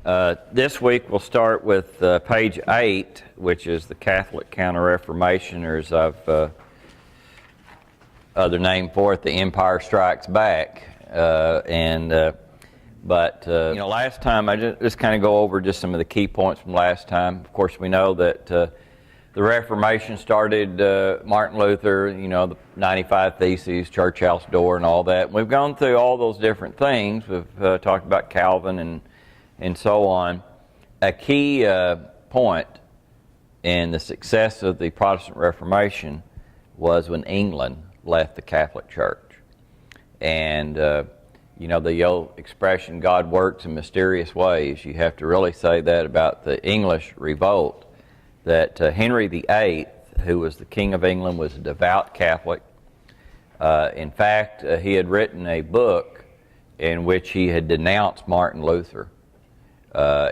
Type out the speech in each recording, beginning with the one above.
This week we'll start with page 8, which is the Catholic Counter-Reformation, or as I've other name for it, The Empire Strikes Back. Last time I just kind of go over just some of the key points from last time. Of course, we know that the Reformation started Martin Luther, the 95 Theses, Church House Door, and all that. We've gone through all those different things. We've talked about Calvin and so on. A key point in the success of the Protestant Reformation was when England left the Catholic Church. And, the old expression, God works in mysterious ways, you have to really say that about the English revolt, that Henry VIII, who was the King of England, was a devout Catholic. In fact, he had written a book in which he had denounced Martin Luther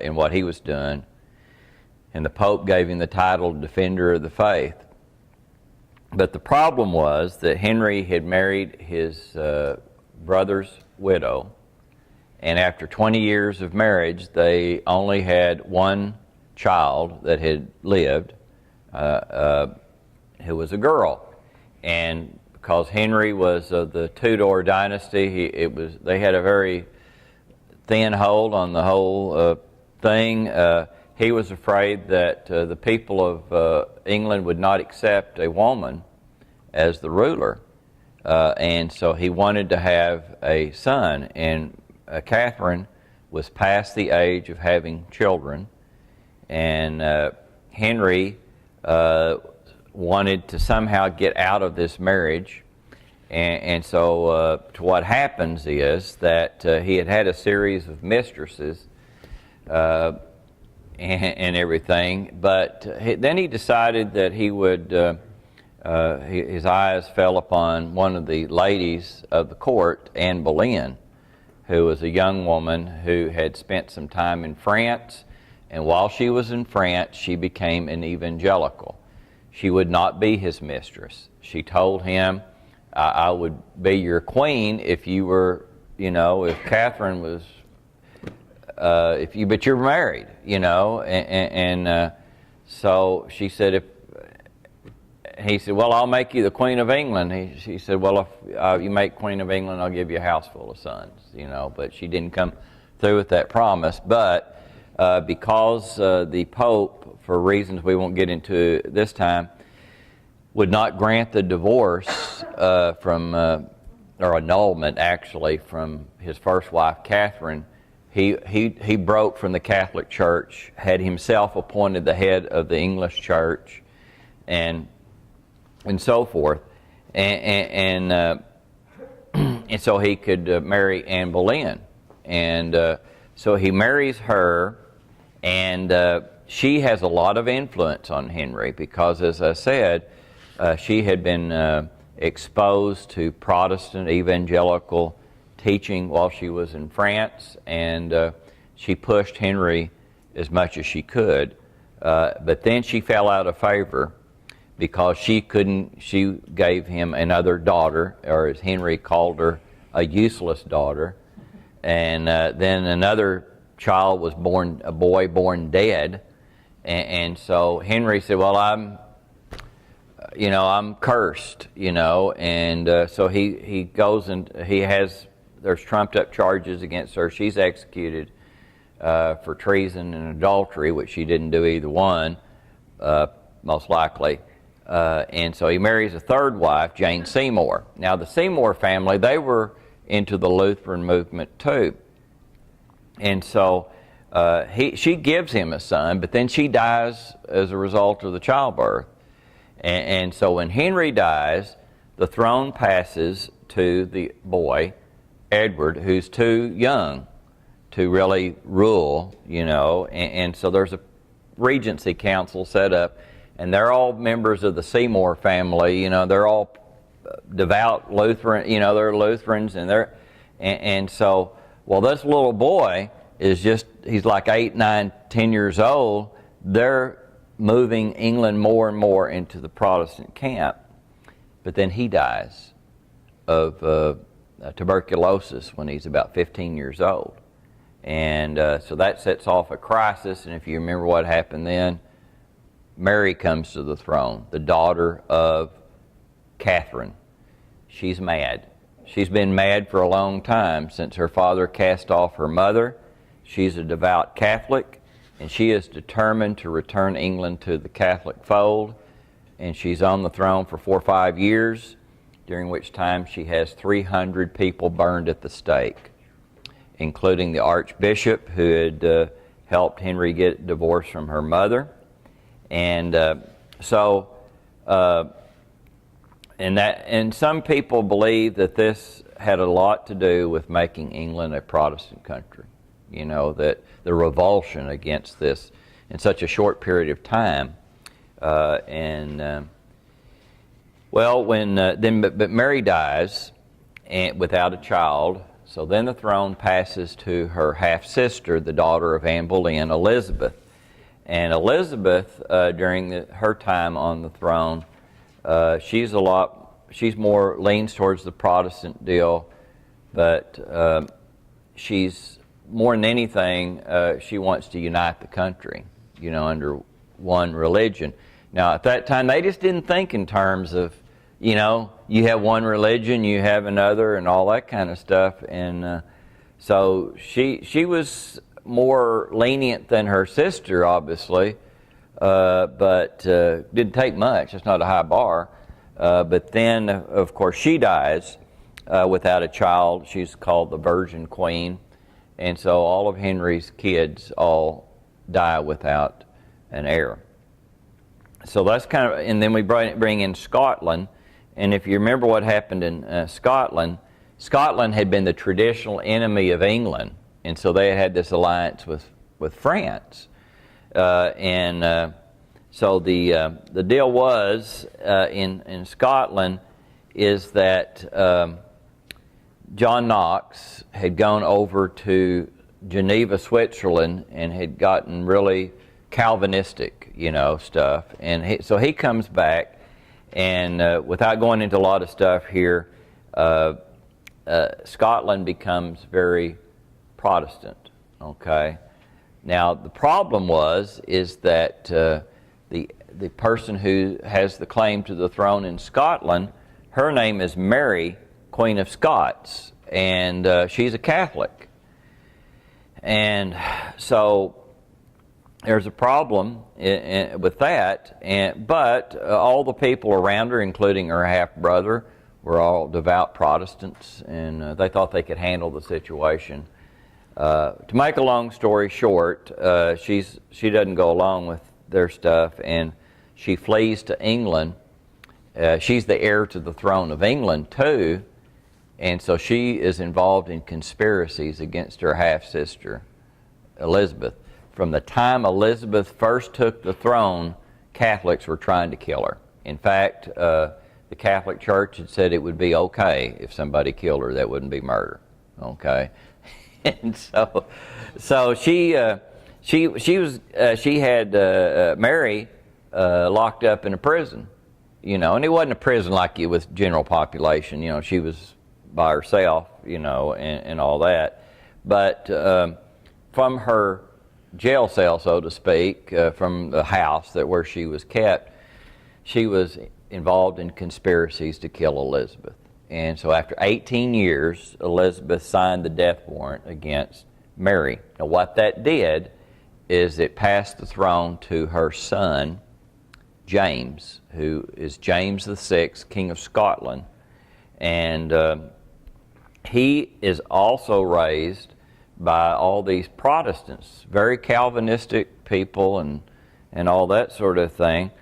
in what he was doing, and the Pope gave him the title Defender of the Faith. But the problem was that Henry had married his brother's widow, and after 20 years of marriage, they only had one child that had lived, who was a girl. And because Henry was of the Tudor dynasty, they had a very thin hold on the whole thing. He was afraid that the people of England would not accept a woman as the ruler. And so he wanted to have a son, and Catherine was past the age of having children, and Henry wanted to somehow get out of this marriage, and so what happens is that he had a series of mistresses and everything, but then he decided that he would his eyes fell upon one of the ladies of the court, Anne Boleyn, who was a young woman who had spent some time in France, and while she was in France, she became an evangelical. She would not be his mistress. She told him, I would be your queen if you were, if Catherine was, but you're married, so she said, he said, well, I'll make you the Queen of England. She said, well, if you make Queen of England, I'll give you a house full of sons, but she didn't come through with that promise. But because the Pope, for reasons we won't get into this time, would not grant the divorce or annulment, actually, from his first wife, Catherine, he broke from the Catholic Church, had himself appointed the head of the English Church, and so forth, and so he could marry Anne Boleyn, and so he marries her, and she has a lot of influence on Henry because, as I said, she had been exposed to Protestant evangelical teaching while she was in France, and she pushed Henry as much as she could, but then she fell out of favor because she gave him another daughter, or as Henry called her, a useless daughter. And then another child was born, a boy born dead. And so Henry said, well, I'm cursed, and so he goes and there's trumped up charges against her. She's executed for treason and adultery, which she didn't do either one, most likely. And so he marries a third wife, Jane Seymour. Now the Seymour family, they were into the Lutheran movement too. And so she gives him a son, but then she dies as a result of the childbirth. And so when Henry dies, the throne passes to the boy, Edward, who's too young to really rule, and so there's a regency council set up, and they're all members of the Seymour family. They're all devout Lutheran. They're Lutherans, and so this little boy he's like 8, 9, 10 years old. They're moving England more and more into the Protestant camp, but then he dies of tuberculosis when he's about 15 years old, And so that sets off a crisis, and if you remember what happened then, Mary comes to the throne, the daughter of Catherine. She's mad. She's been mad for a long time since her father cast off her mother. She's a devout Catholic, and she is determined to return England to the Catholic fold. And she's on the throne for 4 or 5 years, during which time she has 300 people burned at the stake, including the Archbishop who had helped Henry get divorced from her mother. And and some people believe that this had a lot to do with making England a Protestant country. You know, that the revulsion against this in such a short period of time. But Mary dies without a child. So then the throne passes to her half-sister, the daughter of Anne Boleyn, Elizabeth. And Elizabeth, during her time on the throne, she's more leans towards the Protestant deal, but she's more than anything, she wants to unite the country, you know, under one religion. Now, at that time, they just didn't think in terms of, you know, you have one religion, you have another, and all that kind of stuff. And so she was more lenient than her sister, obviously, but didn't take much. It's not a high bar. But then, of course, she dies without a child. She's called the Virgin Queen. And so all of Henry's kids all die without an heir. So that's kind of, and then we bring in Scotland. And if you remember what happened in Scotland, Scotland had been the traditional enemy of England. And so they had this alliance with France. So the deal was in Scotland is that John Knox had gone over to Geneva, Switzerland, and had gotten really Calvinistic, you know, stuff. And so he comes back, and without going into a lot of stuff here, Scotland becomes very Protestant. Okay. Now the problem is that the person who has the claim to the throne in Scotland, her name is Mary, Queen of Scots, and she's a Catholic. And so there's a problem with that, but all the people around her, including her half-brother, were all devout Protestants, and they thought they could handle the situation. To make a long story short, she doesn't go along with their stuff, and she flees to England. She's the heir to the throne of England too, and so she is involved in conspiracies against her half-sister, Elizabeth. From the time Elizabeth first took the throne, Catholics were trying to kill her. In fact, the Catholic Church had said it would be okay if somebody killed her. That wouldn't be murder. Okay, and so she had Mary locked up in a prison, you know, and it wasn't a prison like it was general population. You know, she was by herself, you know, and all that. But from her jail cell, so to speak, from the house where she was kept, she was involved in conspiracies to kill Elizabeth. And so after 18 years, Elizabeth signed the death warrant against Mary. Now what that did is it passed the throne to her son, James, who is James VI, King of Scotland. And he is also raised by all these Protestants, very Calvinistic people and all that sort of thing.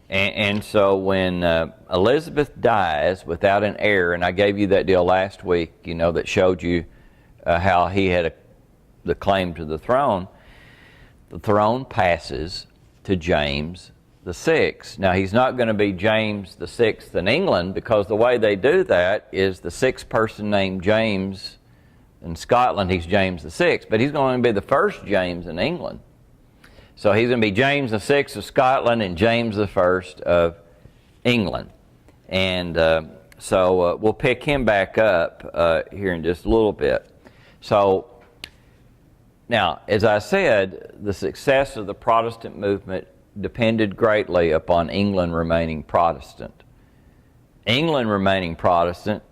And so when Elizabeth dies without an heir, and I gave you that deal last week, you know, that showed you how he had the claim to the throne passes to James VI. Now, he's not going to be James VI in England, because the way they do that is the sixth person named James in Scotland, he's James VI, but he's going to be the first James in England. So he's going to be James VI of Scotland and James I of England. And so we'll pick him back up here in just a little bit. So Now, as I said, the success of the Protestant movement depended greatly upon England remaining Protestant. England remaining Protestant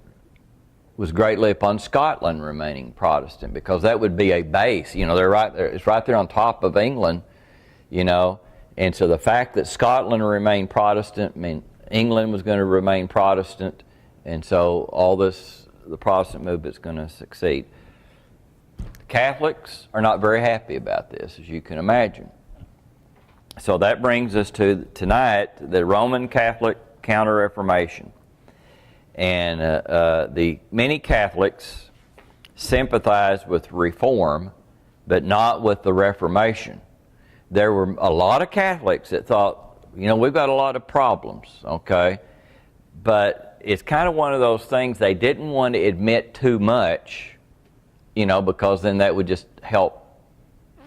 was greatly upon Scotland remaining Protestant, because that would be a base. You know, they're right there. It's right there on top of England. You know, and so the fact that Scotland remained Protestant meant England was going to remain Protestant, and so all this, the Protestant movement is going to succeed. Catholics are not very happy about this, as you can imagine. So that brings us to tonight, the Roman Catholic Counter-Reformation. And the many Catholics sympathized with Reform, but not with the Reformation. There were a lot of Catholics that thought, you know, we've got a lot of problems, okay? But it's kind of one of those things they didn't want to admit too much, you know, because then that would just help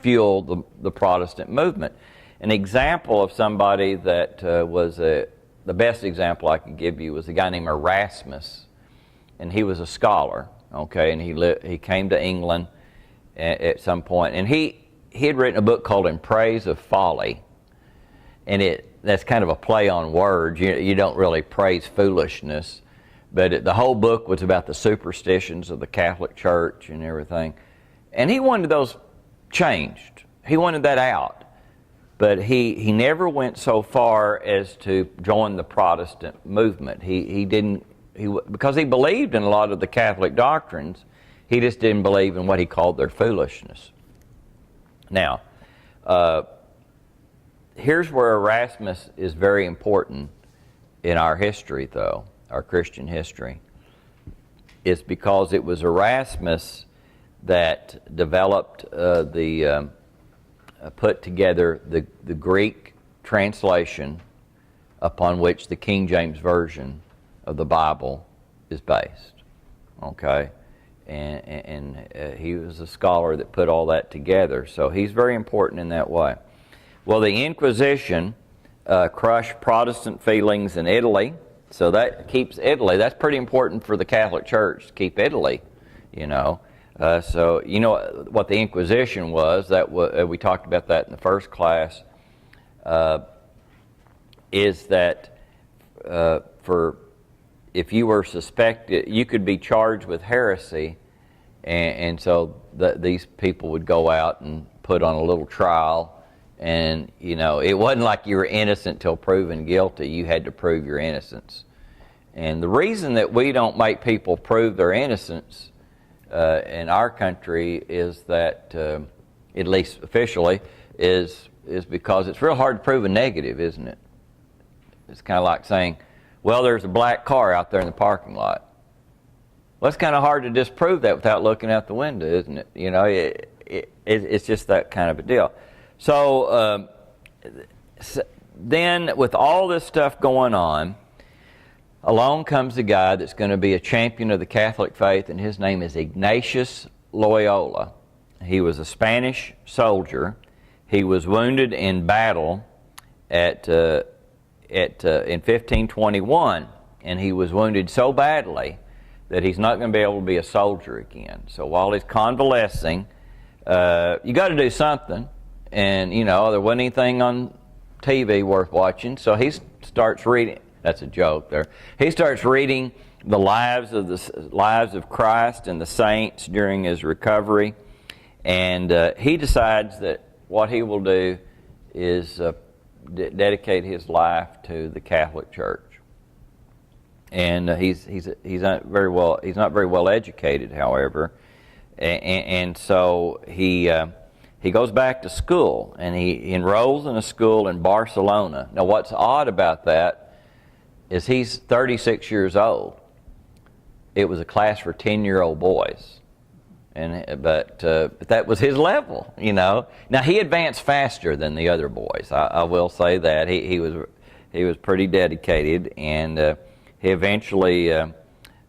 fuel the Protestant movement. An example of somebody that was the best example I could give you was a guy named Erasmus, and he was a scholar, okay, and he came to England at some point, and he had written a book called In Praise of Folly, and that's kind of a play on words. You don't really praise foolishness, but the whole book was about the superstitions of the Catholic Church and everything, and he wanted those changed. He wanted that out. But he never went so far as to join the Protestant movement. Because he believed in a lot of the Catholic doctrines, he just didn't believe in what he called their foolishness. Now, here's where Erasmus is very important in our history, though, our Christian history. It's because it was Erasmus that developed put together the Greek translation upon which the King James Version of the Bible is based. Okay? And he was a scholar that put all that together. So he's very important in that way. Well, the Inquisition crushed Protestant feelings in Italy. So that keeps Italy. That's pretty important for the Catholic Church, to keep Italy, you know. So you know what the Inquisition was. We talked about that in the first class. Is that if you were suspected, you could be charged with heresy, and so these people would go out and put on a little trial, and you know it wasn't like you were innocent till proven guilty. You had to prove your innocence, and the reason that we don't make people prove their innocence in our country is that, at least officially, is because it's real hard to prove a negative, isn't it? It's kind of like saying, well, there's a black car out there in the parking lot. Well, it's kind of hard to disprove that without looking out the window, isn't it? You know, it's just that kind of a deal. So then with all this stuff going on, along comes a guy that's going to be a champion of the Catholic faith, and his name is Ignatius Loyola. He was a Spanish soldier. He was wounded in battle in 1521, and he was wounded so badly that he's not going to be able to be a soldier again. So while he's convalescing, you got to do something, and you know there wasn't anything on TV worth watching, so he starts reading. That's a joke there. He starts reading the lives of Christ and the saints during his recovery, and he decides that what he will do is dedicate his life to the Catholic Church. And he's not very well educated, however, and so he goes back to school, and he enrolls in a school in Barcelona. Now, what's odd about that is he's 36 years old. It was a class for 10-year-old boys, but that was his level, you know. Now he advanced faster than the other boys. I will say that he was pretty dedicated, and he eventually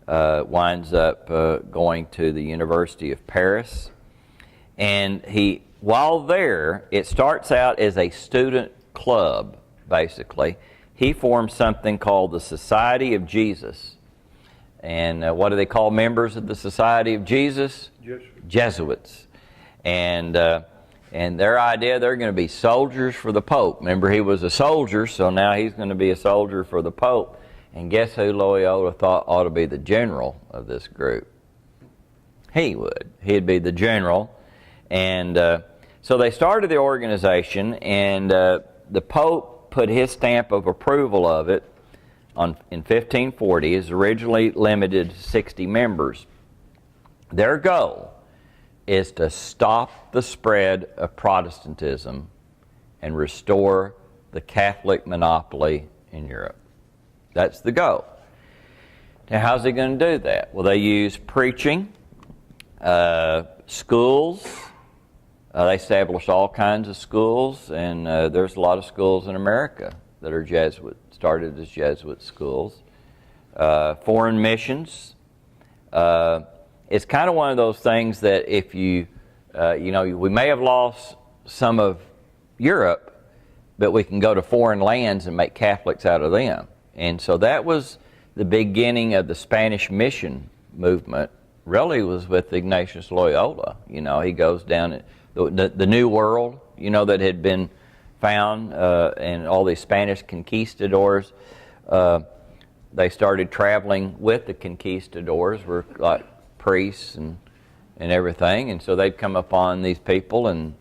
winds up going to the University of Paris. And while there, it starts out as a student club, basically. He formed something called the Society of Jesus. And what do they call members of the Society of Jesus? Jesuits. And their idea, they're going to be soldiers for the Pope. Remember, he was a soldier, so now he's going to be a soldier for the Pope. And guess who Loyola thought ought to be the general of this group? He would. He'd be the general. And so they started the organization, and the Pope put his stamp of approval of it in 1540. It was originally limited to 60 members. Their goal is to stop the spread of Protestantism and restore the Catholic monopoly in Europe. That's the goal. Now, how's he going to do that? Well, they use preaching, schools. They established all kinds of schools, and there's a lot of schools in America that are Jesuit, started as Jesuit schools. Foreign missions. It's kind of one of those things that if we may have lost some of Europe, but we can go to foreign lands and make Catholics out of them. And so that was the beginning of the Spanish mission movement, really was with Ignatius Loyola. He goes down the New World, that had been found, and all these Spanish conquistadors, they started traveling with the conquistadors, were like priests and everything, and so they'd come upon these people and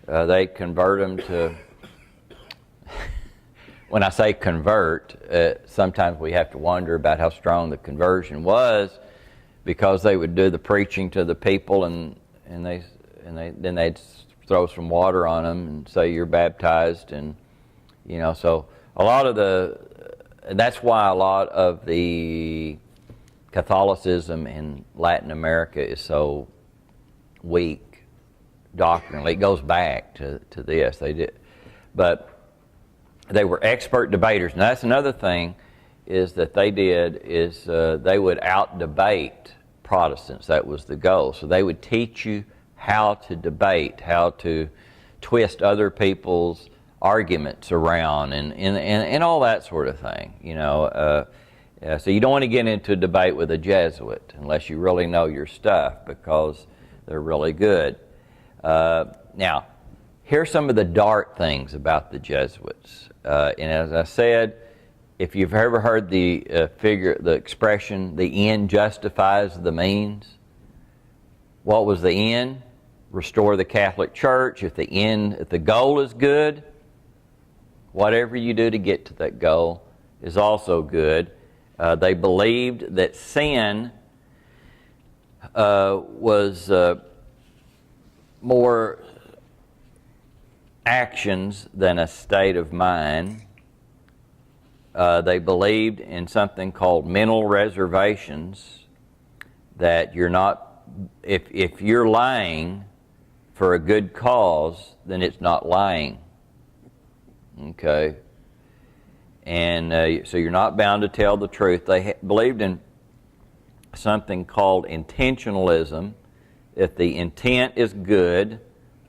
they'd convert them to, when I say convert, sometimes we have to wonder about how strong the conversion was, because they would do the preaching to the people and then they'd throw some water on them and say you're baptized, and so a lot of that's why a lot of the Catholicism in Latin America is so weak doctrinally. It goes back to this. But they were expert debaters. And that's another thing is that they did is they would out-debate Protestants. That was the goal. So they would teach you how to debate, how to twist other people's arguments around, and all that sort of thing. So you don't want to get into a debate with a Jesuit unless you really know your stuff, because they're really good. Now, here's some of the dark things about the Jesuits. And as I said, if you've ever heard the expression, the end justifies the means. What was the end? Restore the Catholic Church. If the goal is good, whatever you do to get to that goal is also good. They believed that sin was more actions than a state of mind. They believed in something called mental reservations, that you're not, if you're lying for a good cause, then it's not lying. Okay? And so you're not bound to tell the truth. They believed in something called intentionalism. If the intent is good,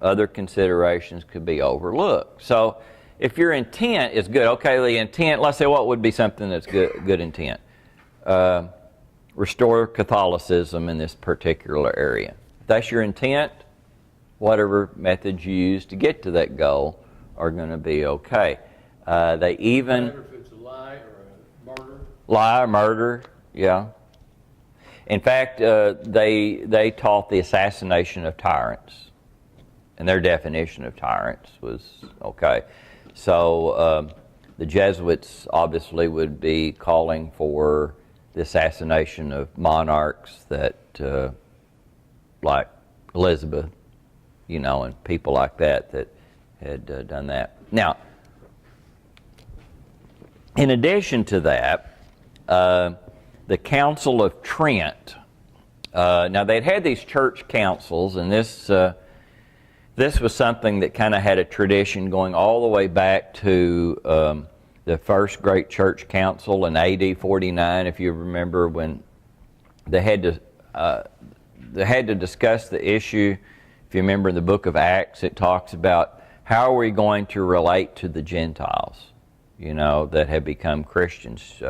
other considerations could be overlooked. So if your intent is good, okay, the intent, let's say what would be something that's good intent? Restore Catholicism in this particular area. If that's your intent, whatever methods you use to get to that goal are going to be okay. They even... If it's a lie or a murder? Lie or murder, yeah. In fact, they taught the assassination of tyrants. And their definition of tyrants was okay. So the Jesuits obviously would be calling for the assassination of monarchs that, like Elizabeth, and people like that had done that. Now, in addition to that, the Council of Trent. Now they'd had these church councils, and this was something that kind of had a tradition going all the way back to the first great church council in AD 49. If you remember, when they had to discuss the issue. If you remember in the book of Acts, it talks about how are we going to relate to the Gentiles, that have become Christians.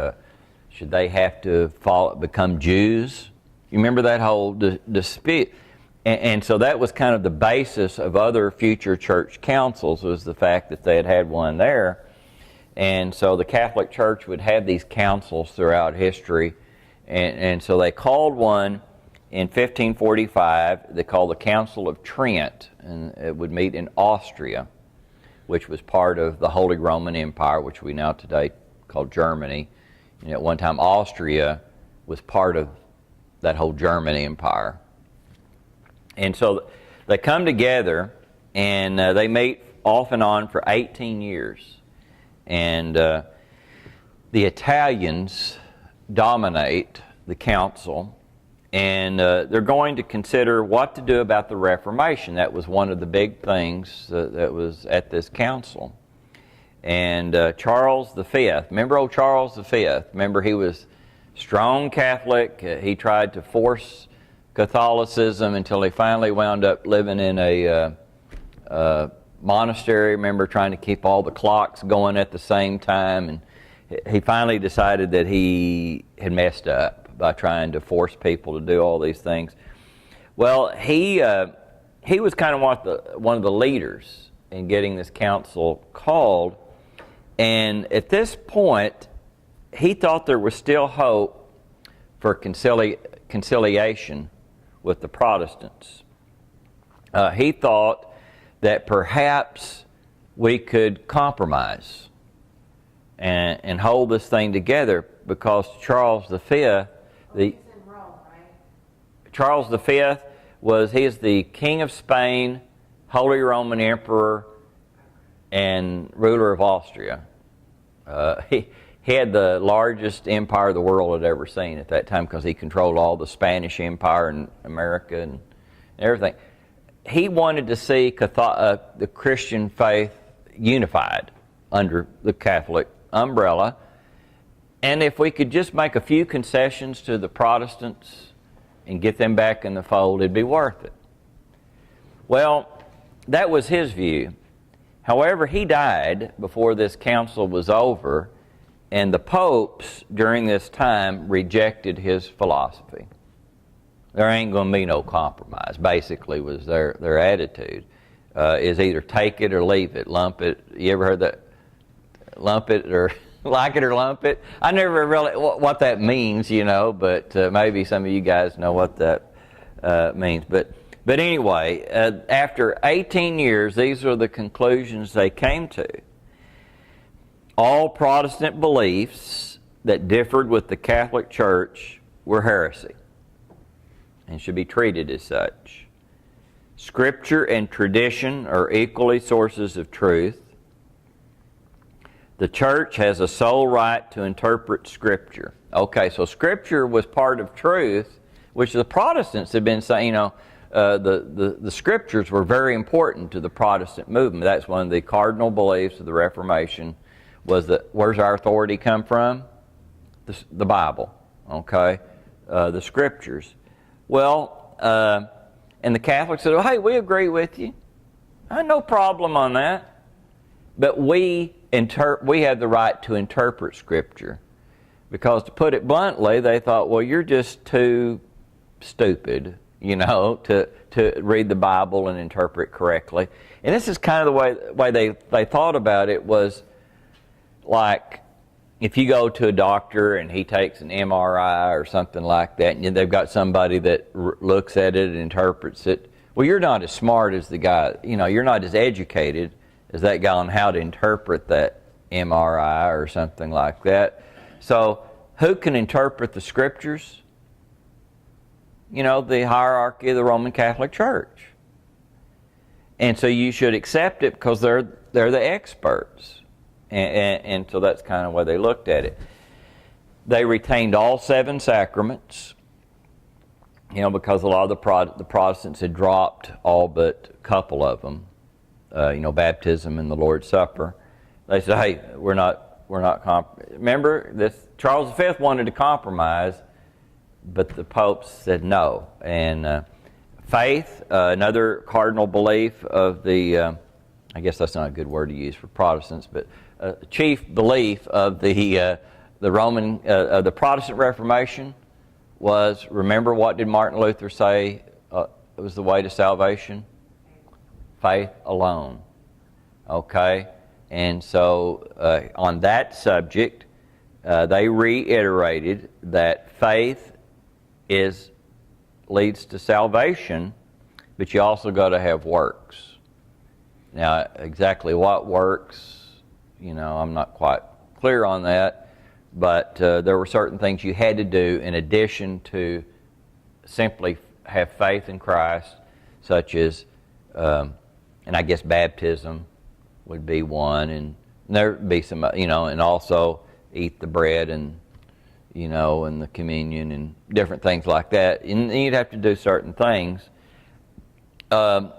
Should they have to become Jews? You remember that whole dispute? And so that was kind of the basis of other future church councils, was the fact that they had had one there. And so the Catholic Church would have these councils throughout history. And so they called one in 1545, they called the Council of Trent, and it would meet in Austria, which was part of the Holy Roman Empire, which we now today call Germany. And at one time, Austria was part of that whole German Empire. And so they come together, and they meet off and on for 18 years. And the Italians dominate the council, and they're going to consider what to do about the Reformation. That was one of the big things that was at this council. And Charles V, remember old Charles V? Remember, he was strong Catholic. He tried to force Catholicism until he finally wound up living in a monastery. Remember, trying to keep all the clocks going at the same time. And he finally decided that he had messed up by trying to force people to do all these things. Well, he was kind of one of the leaders in getting this council called. And at this point, he thought there was still hope for conciliation with the Protestants. He thought that perhaps we could compromise and hold this thing together, because Charles V, Charles V is the King of Spain, Holy Roman Emperor, and ruler of Austria. He had the largest empire the world had ever seen at that time, because he controlled all the Spanish Empire and America and everything. He wanted to see the Christian faith unified under the Catholic umbrella. And if we could just make a few concessions to the Protestants and get them back in the fold, it'd be worth it. Well, that was his view. However, he died before this council was over, and the popes during this time rejected his philosophy. There ain't going to be no compromise, basically, was their attitude. Is either take it or leave it, lump it. You ever heard that? Lump it, or like it or lump it? I never really what that means, but maybe some of you guys know what that means. But anyway, after 18 years, these are the conclusions they came to. All Protestant beliefs that differed with the Catholic Church were heresy and should be treated as such. Scripture and tradition are equally sources of truth. The church has a sole right to interpret Scripture. Okay, so Scripture was part of truth, which the Protestants had been saying, the Scriptures were very important to the Protestant movement. That's one of the cardinal beliefs of the Reformation, was that where's our authority come from? The Bible, okay? The Scriptures. Well, and the Catholics said, hey, we agree with you. No problem on that. But we have the right to interpret Scripture. Because to put it bluntly, they thought, well, you're just too stupid, to read the Bible and interpret correctly. And this is kind of the way they thought about it, was like, if you go to a doctor and he takes an MRI or something like that, and they've got somebody that looks at it and interprets it, well, you're not as smart as the guy, you're not as educated as that guy on how to interpret that MRI or something like that. So, who can interpret the Scriptures? The hierarchy of the Roman Catholic Church. And so you should accept it because they're the experts. And so that's kind of why they looked at it. They retained all 7 sacraments, because a lot of the Protestants had dropped all but a couple of them, baptism and the Lord's Supper. They said, hey, we're not remember, Charles V wanted to compromise, but the popes said no. And faith, another cardinal belief of the, I guess that's not a good word to use for Protestants, but chief belief of the Protestant Reformation was, remember what did Martin Luther say was the way to salvation? Faith alone. Okay? And so on that subject, they reiterated that faith leads to salvation, but you also got to have works. Now, exactly what works, I'm not quite clear on that, but there were certain things you had to do in addition to simply have faith in Christ, such as, and I guess baptism would be one, and there would be some, and also eat the bread and, and the communion and different things like that. And you'd have to do certain things. They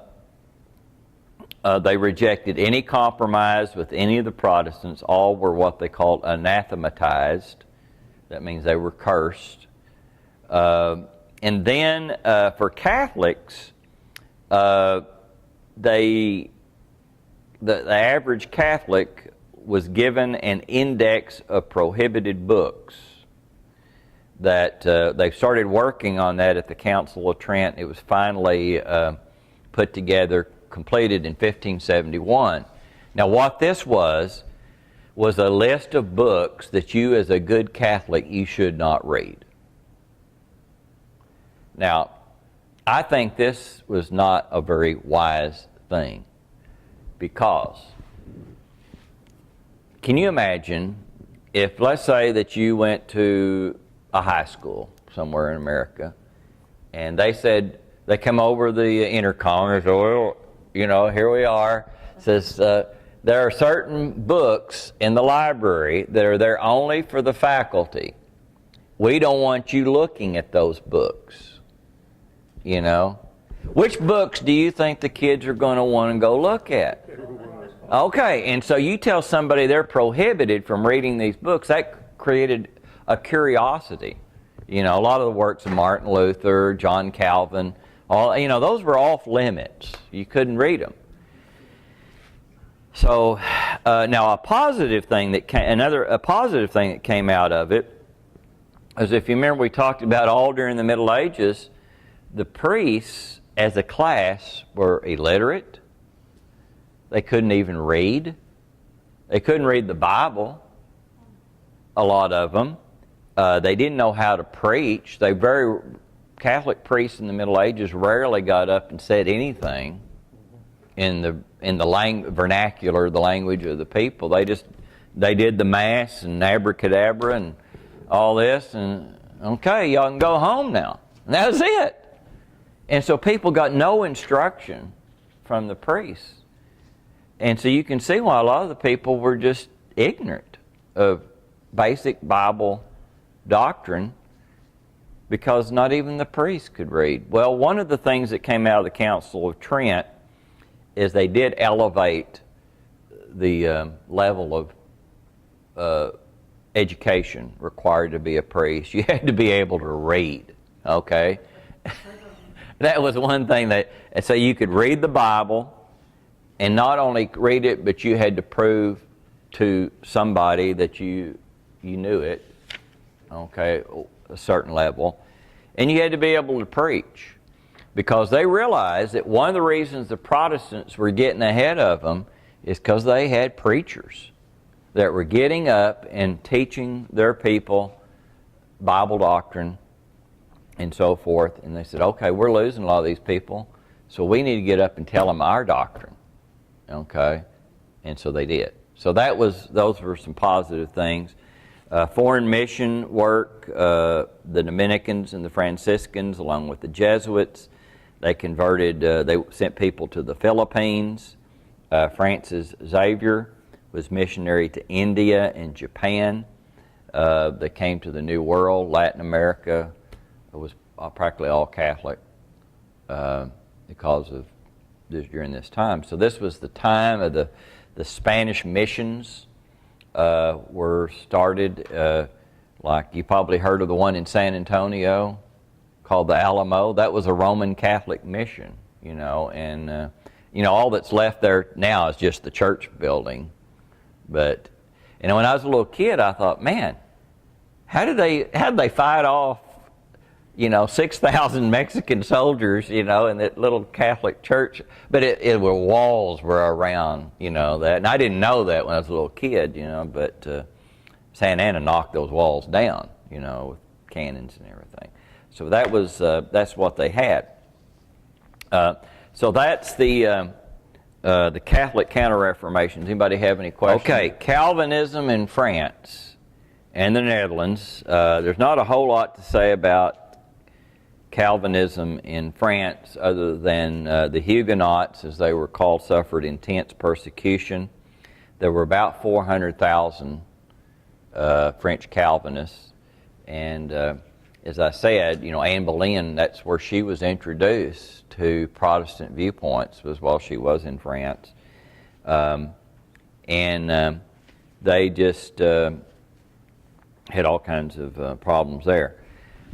rejected any compromise with any of the Protestants. All were what they called anathematized. That means they were cursed. And then for Catholics, the average Catholic was given an index of prohibited books. That they started working on that at the Council of Trent. It was finally put together, completed in 1571. Now what this was a list of books that you as a good Catholic, you should not read. Now, I think this was not a very wise thing, because can you imagine if, let's say that you went to a high school somewhere in America, and they said, they come over the intercom and say, well, here we are. It says, there are certain books in the library that are there only for the faculty. We don't want you looking at those books. Which books do you think the kids are going to want to go look at? Okay, and so you tell somebody they're prohibited from reading these books, that created a curiosity. A lot of the works of Martin Luther, John Calvin, those were off limits. You couldn't read them. So now a positive thing that came out of it is, if you remember, we talked about all during the Middle Ages, the priests as a class were illiterate. They couldn't even read. They couldn't read the Bible, a lot of them. They didn't know how to preach. Catholic priests in the Middle Ages rarely got up and said anything in the vernacular, the language of the people. They did the Mass and abracadabra and all this, and okay, y'all can go home now. And that was it. And so people got no instruction from the priests. And so you can see why a lot of the people were just ignorant of basic Bible doctrine, because not even the priests could read. Well, one of the things that came out of the Council of Trent is they did elevate the level of education required to be a priest. You had to be able to read, okay? That was one thing and so you could read the Bible, and not only read it, but you had to prove to somebody that you knew it, okay, a certain level. And you had to be able to preach, because they realized that one of the reasons the Protestants were getting ahead of them is because they had preachers that were getting up and teaching their people Bible doctrine and so forth. And they said, okay, we're losing a lot of these people, so we need to get up and tell them our doctrine. Okay? And so they did. So those were some positive things. Foreign mission work, the Dominicans and the Franciscans, along with the Jesuits, they converted, they sent people to the Philippines. Francis Xavier was missionary to India and Japan. They came to the New World. Latin America was practically all Catholic because of this, during this time. So this was the time of the Spanish missions were started. Like you probably heard of the one in San Antonio called the Alamo. That was a Roman Catholic mission, and all that's left there now is just the church building. But when I was a little kid, I thought, man, how did they fight off 6,000 Mexican soldiers, in that little Catholic church. But it were walls were around, that. And I didn't know that when I was a little kid, but Santa Anna knocked those walls down, with cannons and everything. So that's what they had. So that's the Catholic Counter-Reformations. Anybody have any questions? Okay, Calvinism in France and the Netherlands. There's not a whole lot to say about Calvinism in France other than the Huguenots, as they were called, suffered intense persecution. There were about 400,000 French Calvinists, and as I said, Anne Boleyn, that's where she was introduced to Protestant viewpoints, was while she was in France. And they just had all kinds of problems there.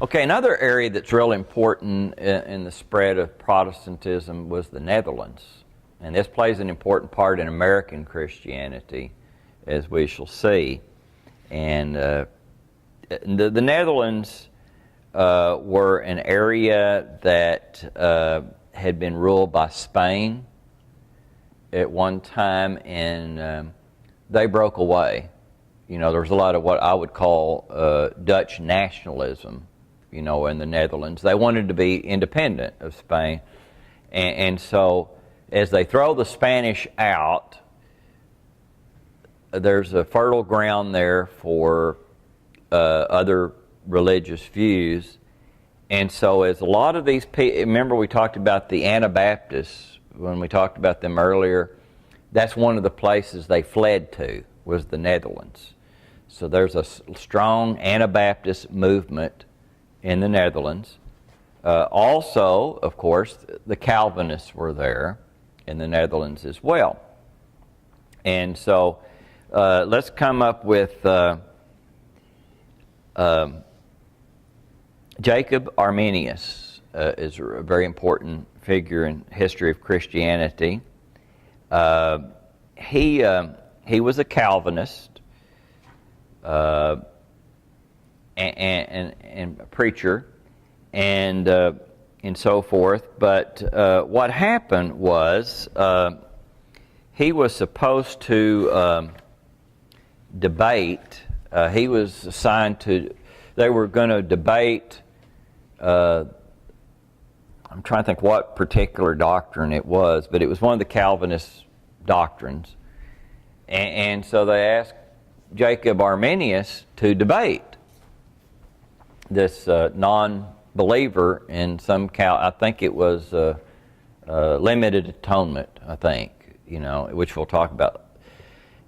Okay, another area that's real important in the spread of Protestantism was the Netherlands. And this plays an important part in American Christianity, as we shall see. And the Netherlands were an area that had been ruled by Spain at one time, and they broke away. There was a lot of what I would call Dutch nationalism, in the Netherlands. They wanted to be independent of Spain. And so as they throw the Spanish out, there's a fertile ground there for other religious views. And so as a lot of these people, remember we talked about the Anabaptists when we talked about them earlier, that's one of the places they fled to, was the Netherlands. So there's a strong Anabaptist movement in the Netherlands. Also, of course, the Calvinists were there in the Netherlands as well. And so let's come up with Jacob Arminius is a very important figure in history of Christianity. He was a Calvinist and a preacher and so forth. But what happened was he was supposed to debate. He was assigned to. They were going to debate. I'm trying to think what particular doctrine it was, but it was one of the Calvinist doctrines. And so they asked Jacob Arminius to debate this non-believer in some I think it was limited atonement, I think, which we'll talk about.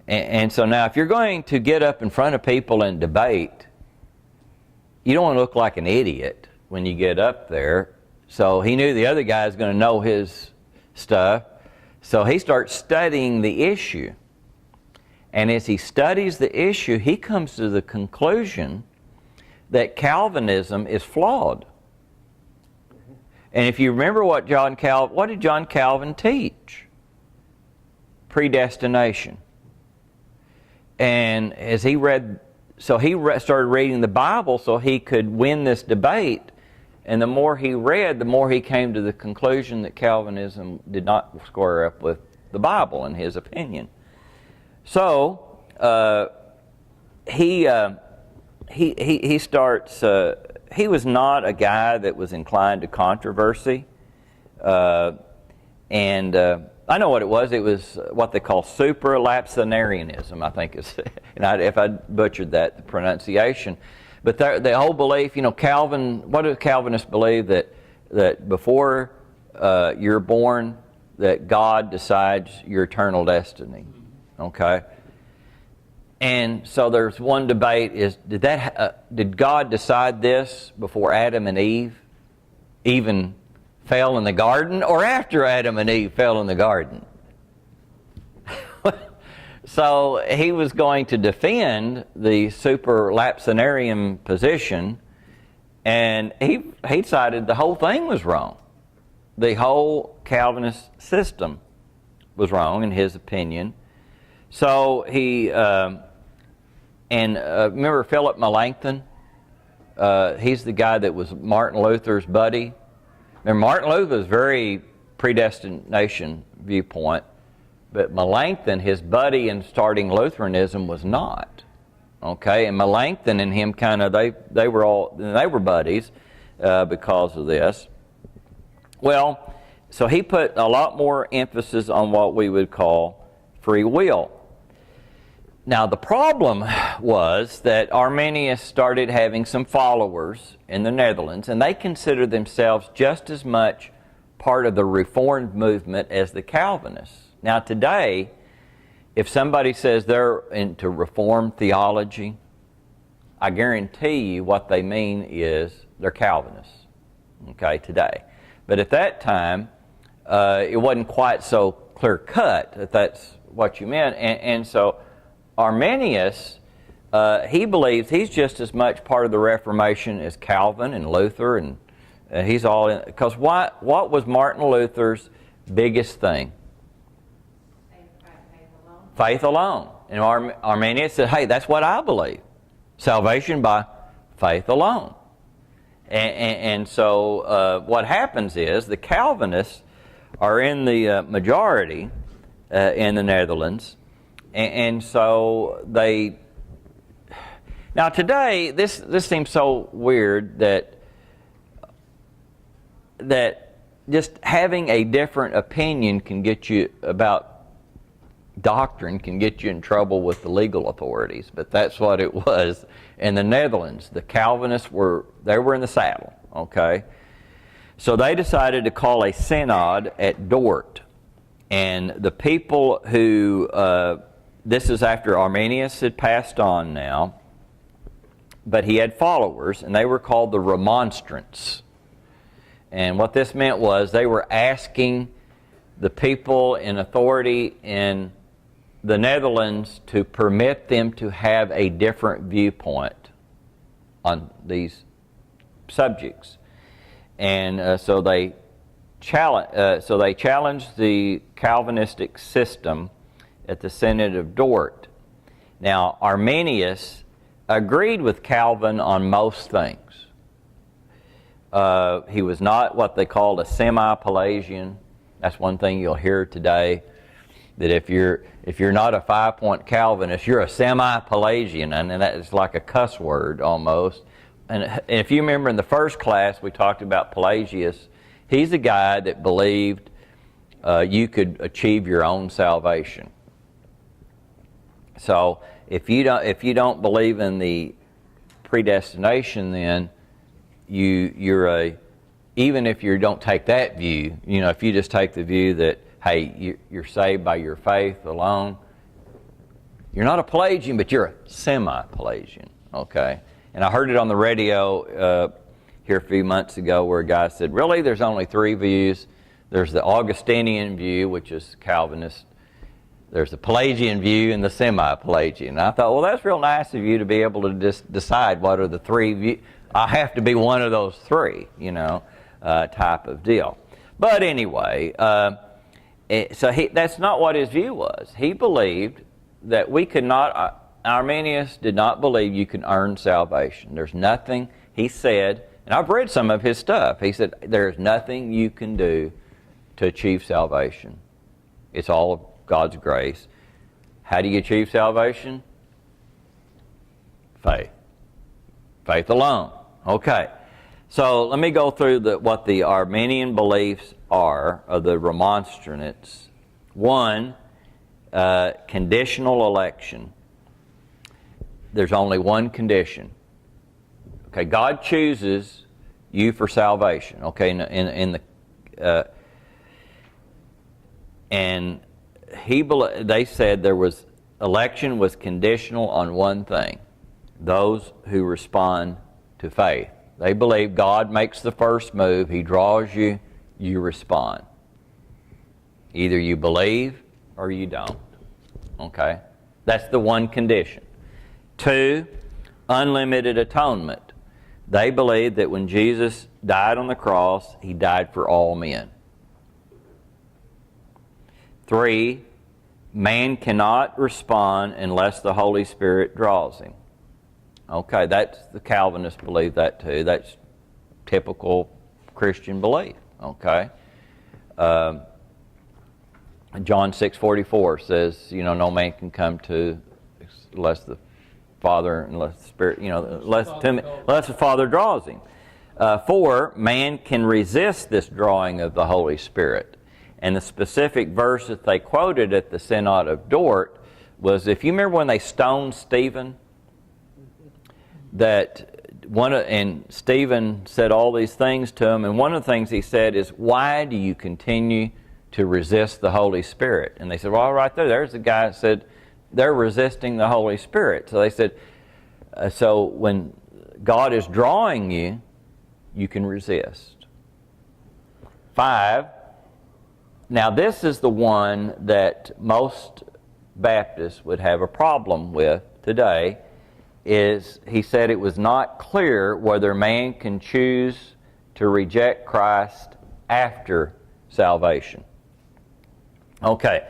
And so now if you're going to get up in front of people and debate, you don't want to look like an idiot when you get up there. So he knew the other guy is going to know his stuff. So he starts studying the issue. And as he studies the issue, he comes to the conclusion that Calvinism is flawed. And if you remember what did John Calvin teach? Predestination. And as he read, started reading the Bible so he could win this debate. And the more he read, the more he came to the conclusion that Calvinism did not square up with the Bible, in his opinion. So he starts. He was not a guy that was inclined to controversy, and I know what it was. It was what they call supralapsarianism, I think is. And if I butchered that, the pronunciation. But the whole belief, Calvin. What do Calvinists believe? That before you're born, that God decides your eternal destiny. Okay. And so there's one debate: did God decide this before Adam and Eve even fell in the garden, or after Adam and Eve fell in the garden? So he was going to defend the supralapsarian position, and he decided the whole thing was wrong. The whole Calvinist system was wrong, in his opinion. So he, remember Philip Melanchthon? he's the guy that was Martin Luther's buddy. Now, Martin Luther was very predestination viewpoint, but Melanchthon, his buddy in starting Lutheranism, was not. Okay, and Melanchthon and him they were buddies because of this. Well, so he put a lot more emphasis on what we would call free will. Now, the problem was that Arminius started having some followers in the Netherlands, and they considered themselves just as much part of the Reformed movement as the Calvinists. Now, today, if somebody says they're into Reformed theology, I guarantee you what they mean is they're Calvinists, okay, today. But at that time, it wasn't quite so clear-cut that that's what you meant, and so Arminius, he believes he's just as much part of the Reformation as Calvin and Luther, and he's all in. Because what was Martin Luther's biggest thing? Faith alone. And Arminius said, hey, that's what I believe. Salvation by faith alone. And so what happens is the Calvinists are in the majority in the Netherlands. And so they... Now today, this seems so weird that just having a different opinion can get you about doctrine, can get you in trouble with the legal authorities. But that's what it was in the Netherlands. The Calvinists were in the saddle, okay? So they decided to call a synod at Dort. And the people who... this is after Arminius had passed on now, but he had followers, and they were called the Remonstrants. And what this meant was they were asking the people in authority in the Netherlands to permit them to have a different viewpoint on these subjects. And so they challenged the Calvinistic system at the Synod of Dort. Now, Arminius agreed with Calvin on most things. He was not what they called a semi-Pelagian. That's one thing you'll hear today, that if you're not a 5-point Calvinist, you're a semi-Pelagian, and that is like a cuss word almost. And if you remember in the first class we talked about Pelagius, he's a guy that believed you could achieve your own salvation. So if you don't believe in the predestination, then you're even if you don't take that view, if you just take the view that, hey, you're saved by your faith alone, you're not a Pelagian, but you're a semi-Pelagian, okay? And I heard it on the radio here a few months ago where a guy said, really, there's only 3 views. There's the Augustinian view, which is Calvinist. There's the Pelagian view and the semi-Pelagian. And I thought, well, that's real nice of you to be able to just decide what are the 3 views. I have to be one of those 3, type of deal. But anyway, so that's not what his view was. He believed that we could not, Arminius did not believe you can earn salvation. There's nothing, he said, and I've read some of his stuff, he said, there's nothing you can do to achieve salvation. It's all of God's grace. How do you achieve salvation? Faith. Faith alone. Okay. So let me go through what the Arminian beliefs are of the Remonstrants. 1, conditional election. There's only one condition. Okay, God chooses you for salvation. Okay, and they said election was conditional on one thing: those who respond to faith. They believe God makes the first move, He draws you, you respond. Either you believe or you don't. Okay? That's the one condition. 2, unlimited atonement. They believe that when Jesus died on the cross, He died for all men. 3, man cannot respond unless the Holy Spirit draws him. Okay, that's the Calvinists believe that too. That's typical Christian belief. Okay. John 6:44 says, no man can come to unless the Father, unless the Spirit, unless the Father draws him. 4, man can resist this drawing of the Holy Spirit. And the specific verse that they quoted at the Synod of Dort was, if you remember when they stoned Stephen, and Stephen said all these things to him, and one of the things he said is, why do you continue to resist the Holy Spirit? And they said, well, right there's a guy that said they're resisting the Holy Spirit. So they said, so when God is drawing you, you can resist. 5, now this is the one that most Baptists would have a problem with today, is he said it was not clear whether man can choose to reject Christ after salvation. Okay,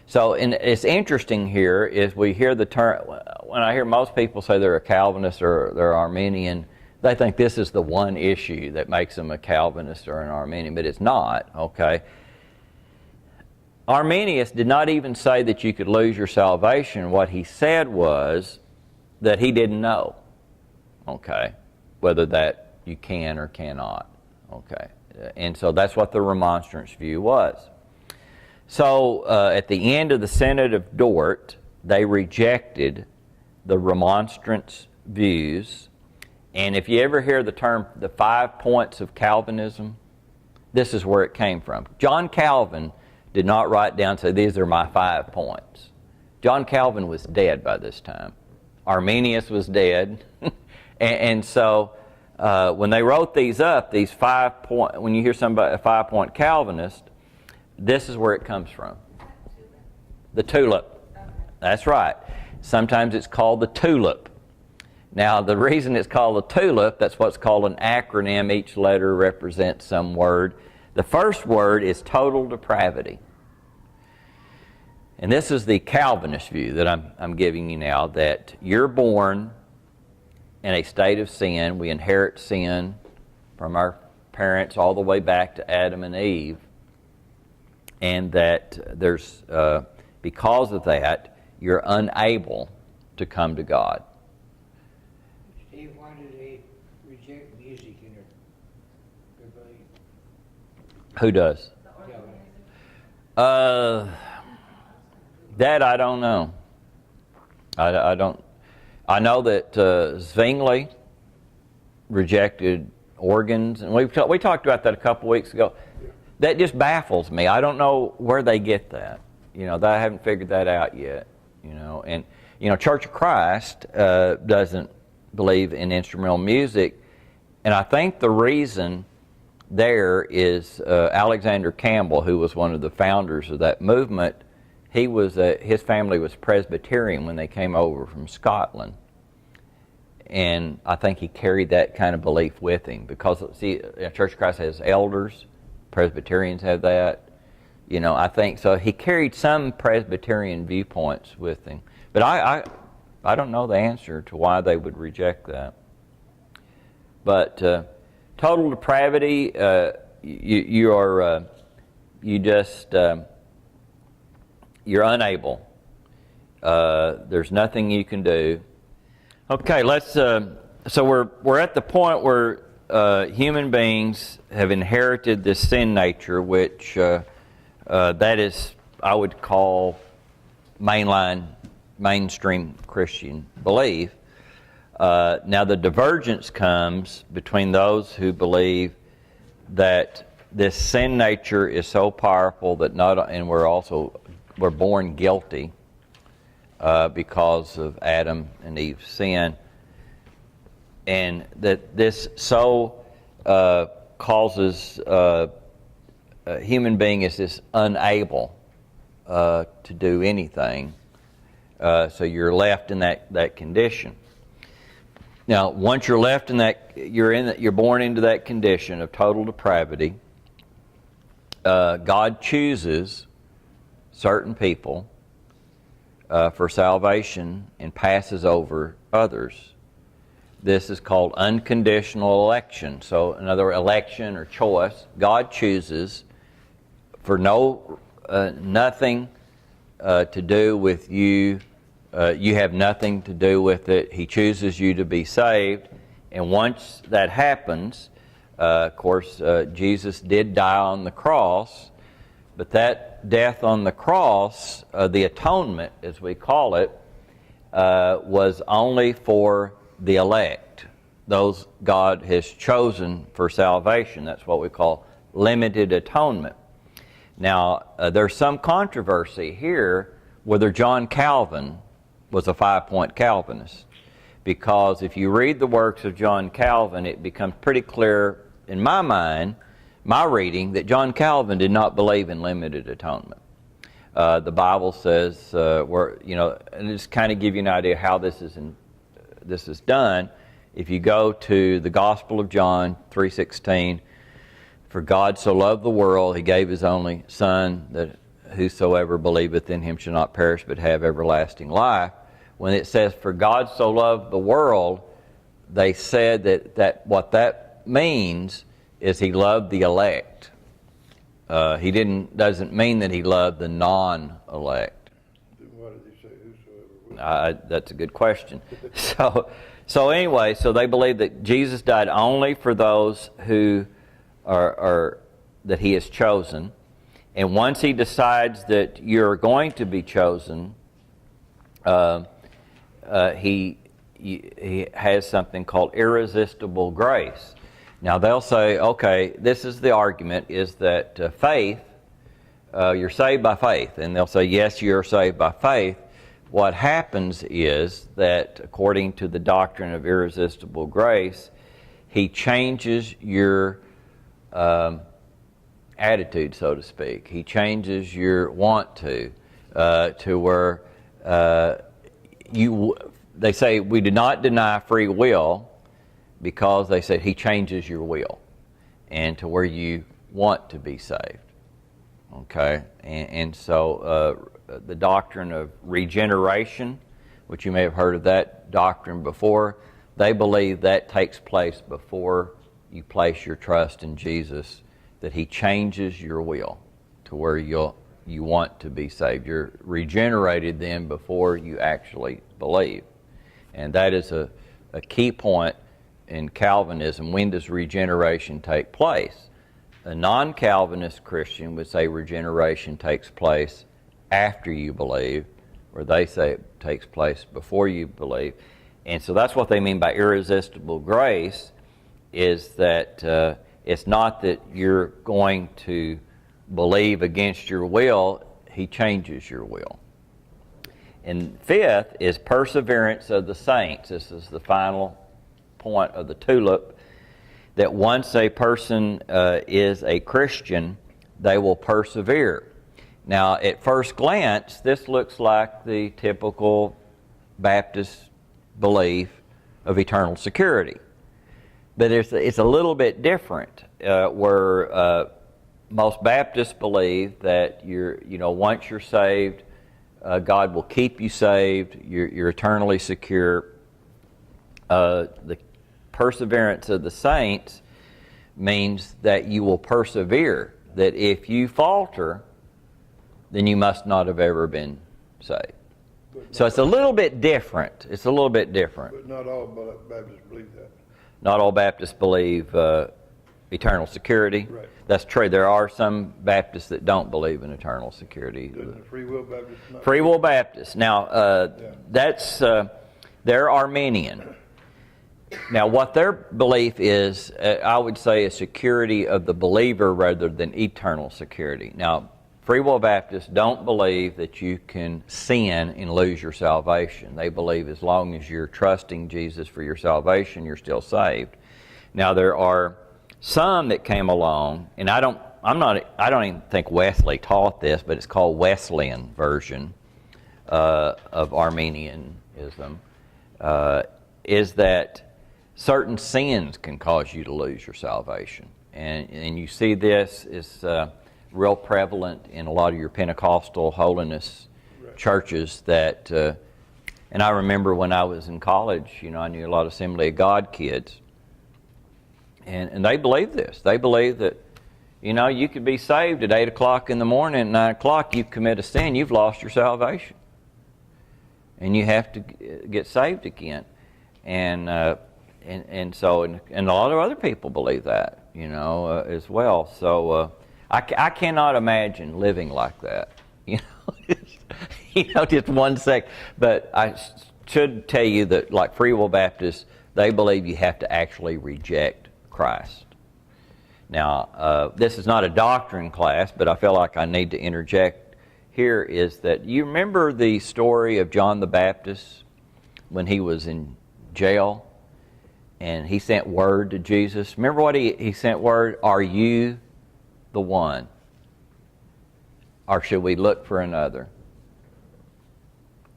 so it's interesting here is we hear the term, when I hear most people say they're a Calvinist or they're Arminian, they think this is the one issue that makes them a Calvinist or an Arminian, but it's not, okay? Arminius did not even say that you could lose your salvation. What he said was that he didn't know, okay, whether that you can or cannot, okay? And so that's what the Remonstrance view was. So at the end of the Synod of Dort, they rejected the Remonstrance views. And if you ever hear the term, the 5 points of Calvinism, this is where it came from. John Calvin did not write down and say, these are my 5 points. John Calvin was dead by this time. Arminius was dead. and so when they wrote these up, these 5 point, when you hear somebody, a 5-point Calvinist, this is where it comes from. The tulip. That's right. Sometimes it's called the tulip. Now, the reason it's called a tulip, that's what's called an acronym. Each letter represents some word. The first word is total depravity. And this is the Calvinist view that I'm giving you now, that you're born in a state of sin. We inherit sin from our parents all the way back to Adam and Eve. And that there's, because of that, you're unable to come to God. Steve, why do they reject music in their belief? Who does? That I don't know. I don't. I know that Zwingli rejected organs, and we talked about that a couple weeks ago. That just baffles me. I don't know where they get that. I haven't figured that out yet. And Church of Christ doesn't believe in instrumental music, and I think the reason there is Alexander Campbell, who was one of the founders of that movement. His family was Presbyterian when they came over from Scotland, and I think he carried that kind of belief with him because, see, Church of Christ has elders. Presbyterians have that. I think so. He carried some Presbyterian viewpoints with him. But I don't know the answer to why they would reject that. But total depravity, you're unable. There's nothing you can do. Okay, let's. So we're at the point where human beings have inherited this sin nature, which that is, I would call, mainstream Christian belief. Now the divergence comes between those who believe that this sin nature is so powerful that and we're born guilty because of Adam and Eve's sin, and that this so causes a human being is this unable to do anything. So you're left in that condition. Now, once you're left in that, you're born into that condition of total depravity. God chooses certain people for salvation and passes over others. This is called unconditional election. So another election or choice. God chooses for nothing to do with you. You have nothing to do with it. He chooses you to be saved. And once that happens, of course, Jesus did die on the cross. But that death on the cross, the atonement, as we call it, was only for the elect, those God has chosen for salvation. That's what we call limited atonement. Now, there's some controversy here whether John Calvin was a 5-point Calvinist, because if you read the works of John Calvin, it becomes pretty clear in my mind, my reading, that John Calvin did not believe in limited atonement. The Bible says, and just kind of give you an idea how this is done. If you go to the Gospel of John 3:16, for God so loved the world, He gave His only Son, that whosoever believeth in Him shall not perish but have everlasting life. When it says, for God so loved the world, they said that what that means is He loved the elect. He doesn't mean that He loved the non-elect. Why did He say whosoever will? That's a good question. So anyway, so they believe that Jesus died only for those who are that He has chosen, and once He decides that you're going to be chosen, He has something called irresistible grace. Now they'll say, okay, this is the argument, is that faith, you're saved by faith. And they'll say, yes, you're saved by faith. What happens is that according to the doctrine of irresistible grace, He changes your attitude, so to speak. He changes your want to where they say we do not deny free will, because they said He changes your will and to where you want to be saved. Okay? And so the doctrine of regeneration, which you may have heard of that doctrine before, they believe that takes place before you place your trust in Jesus, that He changes your will to where you want to be saved. You're regenerated then before you actually believe. And that is a key point in Calvinism. When does regeneration take place? A non-Calvinist Christian would say regeneration takes place after you believe, or they say it takes place before you believe. And so that's what they mean by irresistible grace, is that it's not that you're going to believe against your will. He changes your will. And fifth is perseverance of the saints. This is the final point of the tulip, that once a person is a Christian, they will persevere. Now, at first glance, this looks like the typical Baptist belief of eternal security. But it's a little bit different, where most Baptists believe that once you're saved, God will keep you saved. You're eternally secure. The perseverance of the saints means that you will persevere. That if you falter, then you must not have ever been saved. So it's a little bit different. It's a little bit different. But not all Baptists believe that. Not all Baptists believe eternal security. Right. That's true. There are some Baptists that don't believe in eternal security. Doesn't the Free Will Baptist not? Free Will Baptists. Now, they're Arminian. Now, what their belief is, I would say, a security of the believer rather than eternal security. Now, Free Will Baptists don't believe that you can sin and lose your salvation. They believe as long as you're trusting Jesus for your salvation, you're still saved. Now, there are some that came along, and I don't even think Wesley taught this, but it's called Wesleyan version of Arminianism, is that certain sins can cause you to lose your salvation. And you see this is real prevalent in a lot of your Pentecostal holiness churches, that, and And I remember when I was in college, I knew a lot of Assembly of God kids. And they believe this. They believe that, you could be saved at 8 o'clock in the morning, at 9 o'clock you commit a sin, you've lost your salvation. And you have to get saved again. And so a lot of other people believe that, as well. So I cannot imagine living like that, just 1 sec. But I should tell you that, like Free Will Baptists, they believe you have to actually reject Christ. Now, this is not a doctrine class, but I feel like I need to interject here, is that you remember the story of John the Baptist when he was in jail and he sent word to Jesus? Remember what he sent word? Are you the one? Or should we look for another?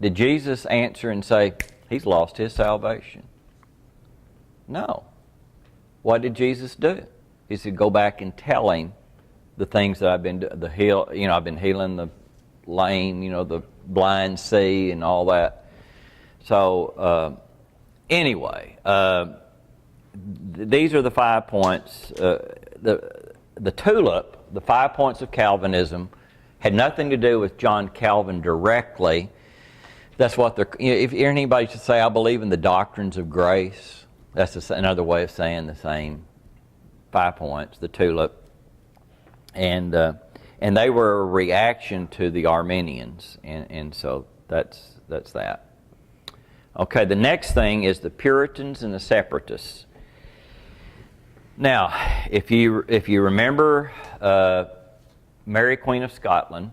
Did Jesus answer and say, he's lost his salvation? No. What did Jesus do? He said, go back and tell him the things that I've been doing. I've been healing the lame, the blind see and all that. So anyway, these are the 5 points. The tulip, the 5 points of Calvinism, had nothing to do with John Calvin directly. That's what they're. If anybody should say, I believe in the doctrines of grace, that's another way of saying the same 5 points, the tulip. And they were a reaction to the Arminians, and so that's that. Okay, the next thing is the Puritans and the Separatists. Now, if you remember Mary Queen of Scotland,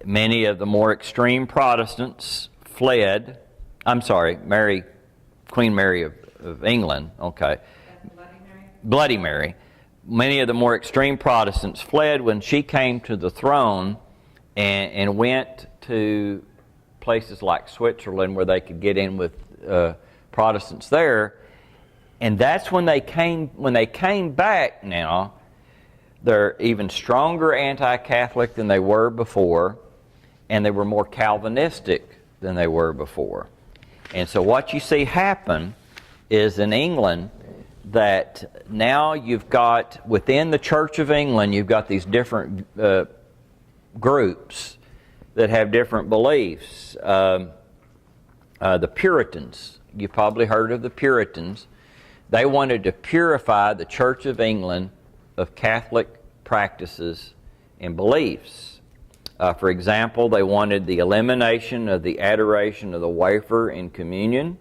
many of the more extreme Protestants fled. I'm sorry, Queen Mary of England. Okay, Bloody Mary. Many of the more extreme Protestants fled when she came to the throne and went to places like Switzerland where they could get in with Protestants there. And that's when they came back now, they're even stronger anti-Catholic than they were before, and they were more Calvinistic than they were before. And so what you see happen is in England, that now you've got, within the Church of England, you've got these different groups that have different beliefs. The Puritans, you've probably heard of the Puritans. They wanted to purify the Church of England of Catholic practices and beliefs. For example, they wanted the elimination of the adoration of the wafer in communion.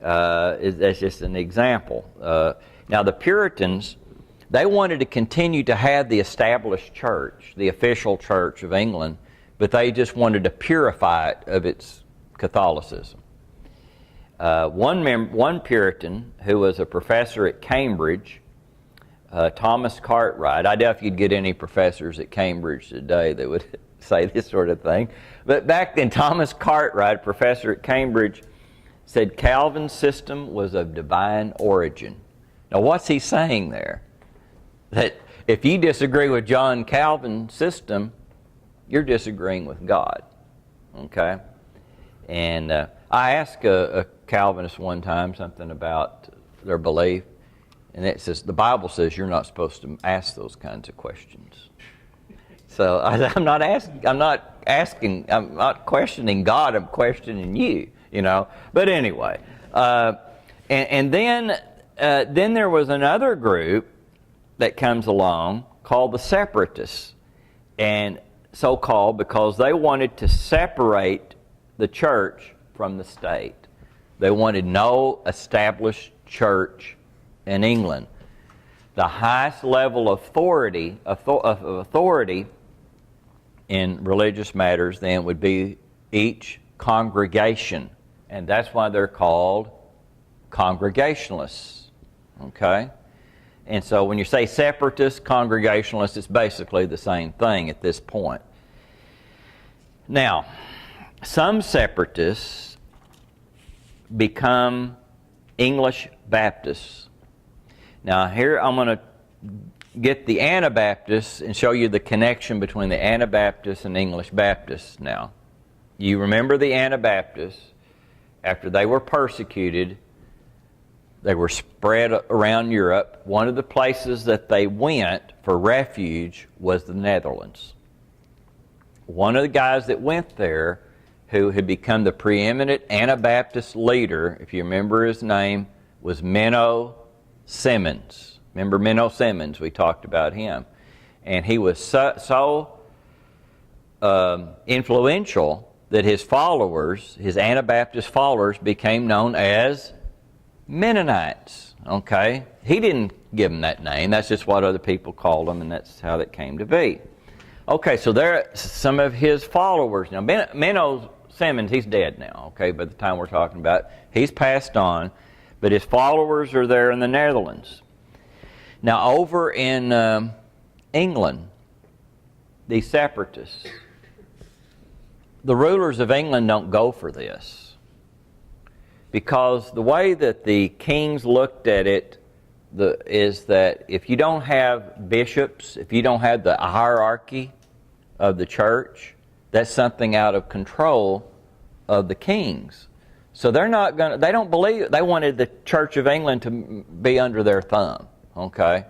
That's just an example. Now the Puritans, they wanted to continue to have the established church, the official Church of England, but they just wanted to purify it of its Catholicism. One Puritan who was a professor at Cambridge, Thomas Cartwright. I doubt if you'd get any professors at Cambridge today that would say this sort of thing. But back then, Thomas Cartwright, a professor at Cambridge, said Calvin's system was of divine origin. Now what's he saying there? That if you disagree with John Calvin's system, you're disagreeing with God. Okay? And I asked a Calvinist one time something about their belief, and it says, the Bible says you're not supposed to ask those kinds of questions. So I'm not questioning God, I'm questioning you. But anyway, and then there was another group that comes along called the Separatists, and so called because they wanted to separate the church from the state. They wanted no established church in England. The highest level of authority in religious matters then would be each congregation. And that's why they're called Congregationalists. Okay? And so when you say separatist, Congregationalist, it's basically the same thing at this point. Now, some separatists become English Baptists. Now here I'm going to get the Anabaptists and show you the connection between the Anabaptists and English Baptists now. You remember the Anabaptists, after they were persecuted, they were spread around Europe. One of the places that they went for refuge was the Netherlands. One of the guys that went there, who had become the preeminent Anabaptist leader, if you remember his name, was Menno Simmons. Remember Menno Simmons? We talked about him. And he was so influential that his followers, his Anabaptist followers, became known as Mennonites. Okay? He didn't give them that name. That's just what other people called them, and that's how that came to be. Okay, so there are some of his followers. Now, Menno Simmons, he's dead now, okay, by the time we're talking about. He's passed on, but his followers are there in the Netherlands. Now, over in England, the separatists, the rulers of England don't go for this, because the way that the kings looked at it is that if you don't have bishops, if you don't have the hierarchy of the church, that's something out of control of the kings. So they don't believe, they wanted the Church of England to be under their thumb, okay?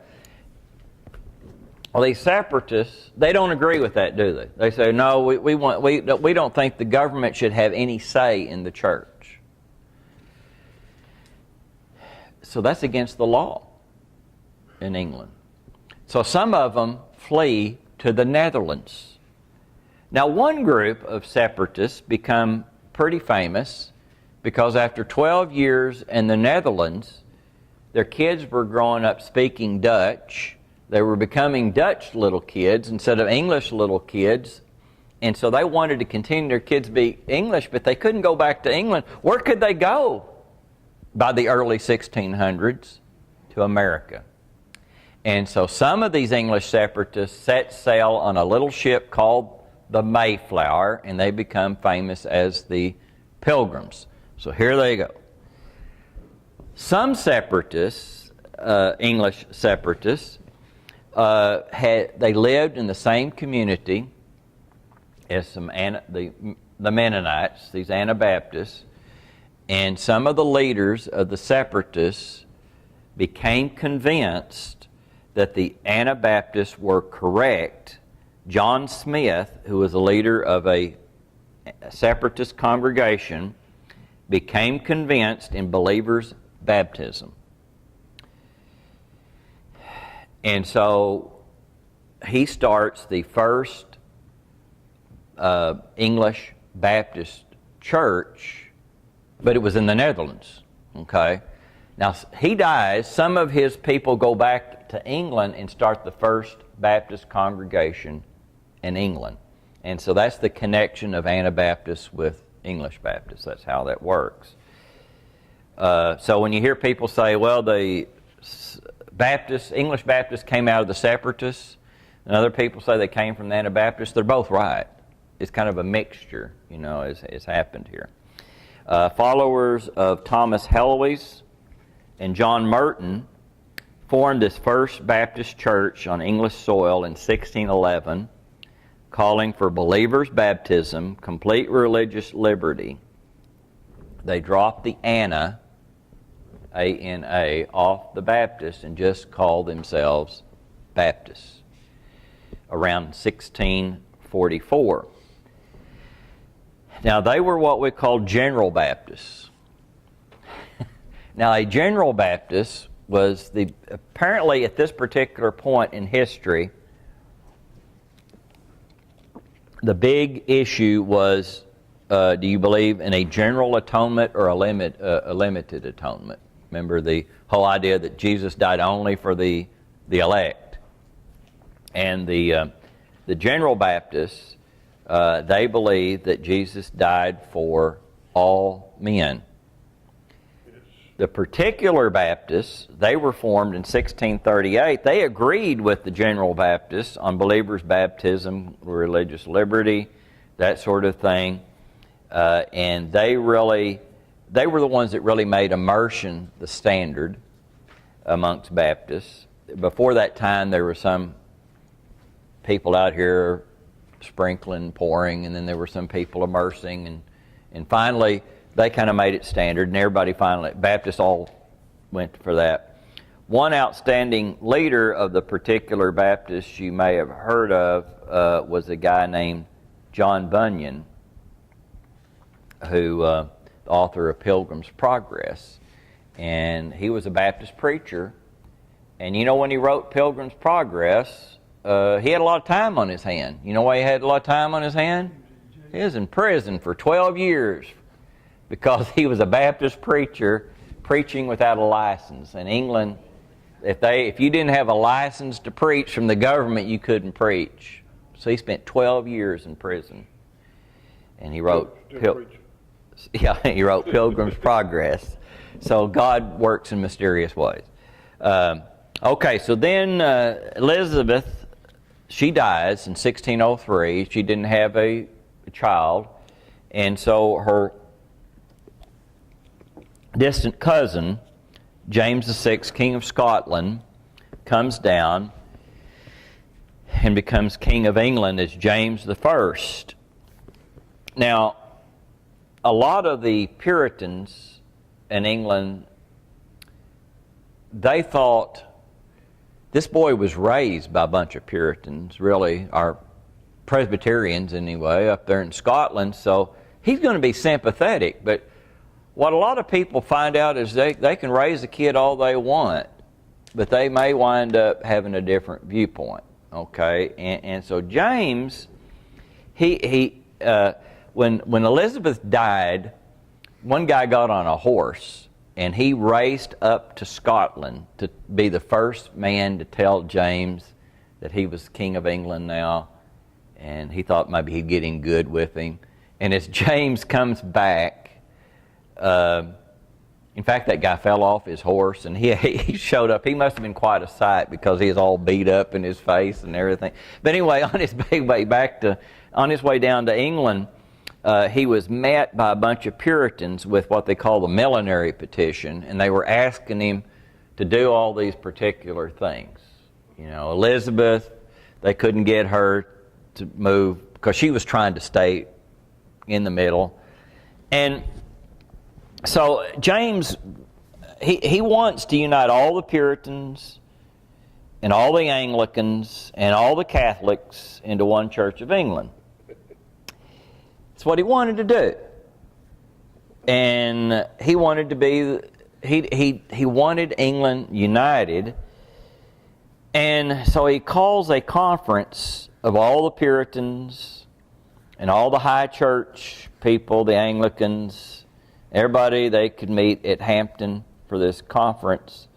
Well, these separatists, they don't agree with that, do they? They say, no, we don't think the government should have any say in the church. So that's against the law in England. So some of them flee to the Netherlands. Now, one group of separatists become pretty famous because after 12 years in the Netherlands, their kids were growing up speaking Dutch. They were becoming Dutch little kids instead of English little kids. And so they wanted to continue their kids to be English, but they couldn't go back to England. Where could they go by the early 1600s? To America. And so some of these English separatists set sail on a little ship called the Mayflower, and they become famous as the Pilgrims. So here they go. Some separatists, English separatists, they lived in the same community as the Mennonites, these Anabaptists, and some of the leaders of the separatists became convinced that the Anabaptists were correct. John Smith, who was a leader of a separatist congregation, became convinced in believers' baptism. And so he starts the first English Baptist church, but it was in the Netherlands. Okay? Now, he dies. Some of his people go back to England and start the first Baptist congregation in England. And so that's the connection of Anabaptists with English Baptists. That's how that works. So when you hear people say, well, the English Baptists came out of the separatists, and other people say they came from the Anabaptists, they're both right. It's kind of a mixture, has happened here. Followers of Thomas Helwys and John Merton formed this first Baptist church on English soil in 1611, calling for believers' baptism, complete religious liberty. They dropped the Anna, A-N-A, off the Baptist and just called themselves Baptists around 1644. Now, they were what we call General Baptists. Now, a General Baptist was apparently at this particular point in history, the big issue was, do you believe in a general atonement or a limited atonement? Remember the whole idea that Jesus died only for the elect. And the General Baptists, they believe that Jesus died for all men. The Particular Baptists, they were formed in 1638. They agreed with the General Baptists on believers' baptism, religious liberty, that sort of thing. And they were the ones that really made immersion the standard amongst Baptists. Before that time, there were some people out here sprinkling, pouring, and then there were some people immersing, and finally they kind of made it standard, and everybody finally, Baptists all went for that. One outstanding leader of the particular Baptist you may have heard of was a guy named John Bunyan, who the author of Pilgrim's Progress, and he was a Baptist preacher. And you know, when he wrote Pilgrim's Progress, he had a lot of time on his hand. You know why he had a lot of time on his hand? He was in prison for 12 years because he was a Baptist preacher preaching without a license. In England, if you didn't have a license to preach from the government, you couldn't preach. So he spent 12 years in prison. And he wrote he wrote Pilgrim's Progress. So God works in mysterious ways. Okay, so then Elizabeth, she dies in 1603. She didn't have a child. And so her distant cousin, James VI, King of Scotland, comes down and becomes King of England as James I. Now, a lot of the Puritans in England, they thought this boy was raised by a bunch of Puritans, really, or Presbyterians anyway, up there in Scotland, so he's going to be sympathetic. But what a lot of people find out is they can raise a kid all they want, but they may wind up having a different viewpoint, okay? And so James, when Elizabeth died, one guy got on a horse, and he raced up to Scotland to be the first man to tell James that he was King of England now, and he thought maybe he'd get in good with him. And as James comes back, in fact, that guy fell off his horse, and he showed up. He must have been quite a sight because he was all beat up in his face and everything. But anyway, on his way down to England, he was met by a bunch of Puritans with what they call the millenary petition, and they were asking him to do all these particular things. You know, Elizabeth, they couldn't get her to move because she was trying to stay in the middle. And so James, he wants to unite all the Puritans and all the Anglicans and all the Catholics into one Church of England. That's what he wanted to do. And he wanted to be, he wanted England united. And so he calls a conference of all the Puritans and all the high church people, the Anglicans, everybody. They could meet at Hampton for this conference.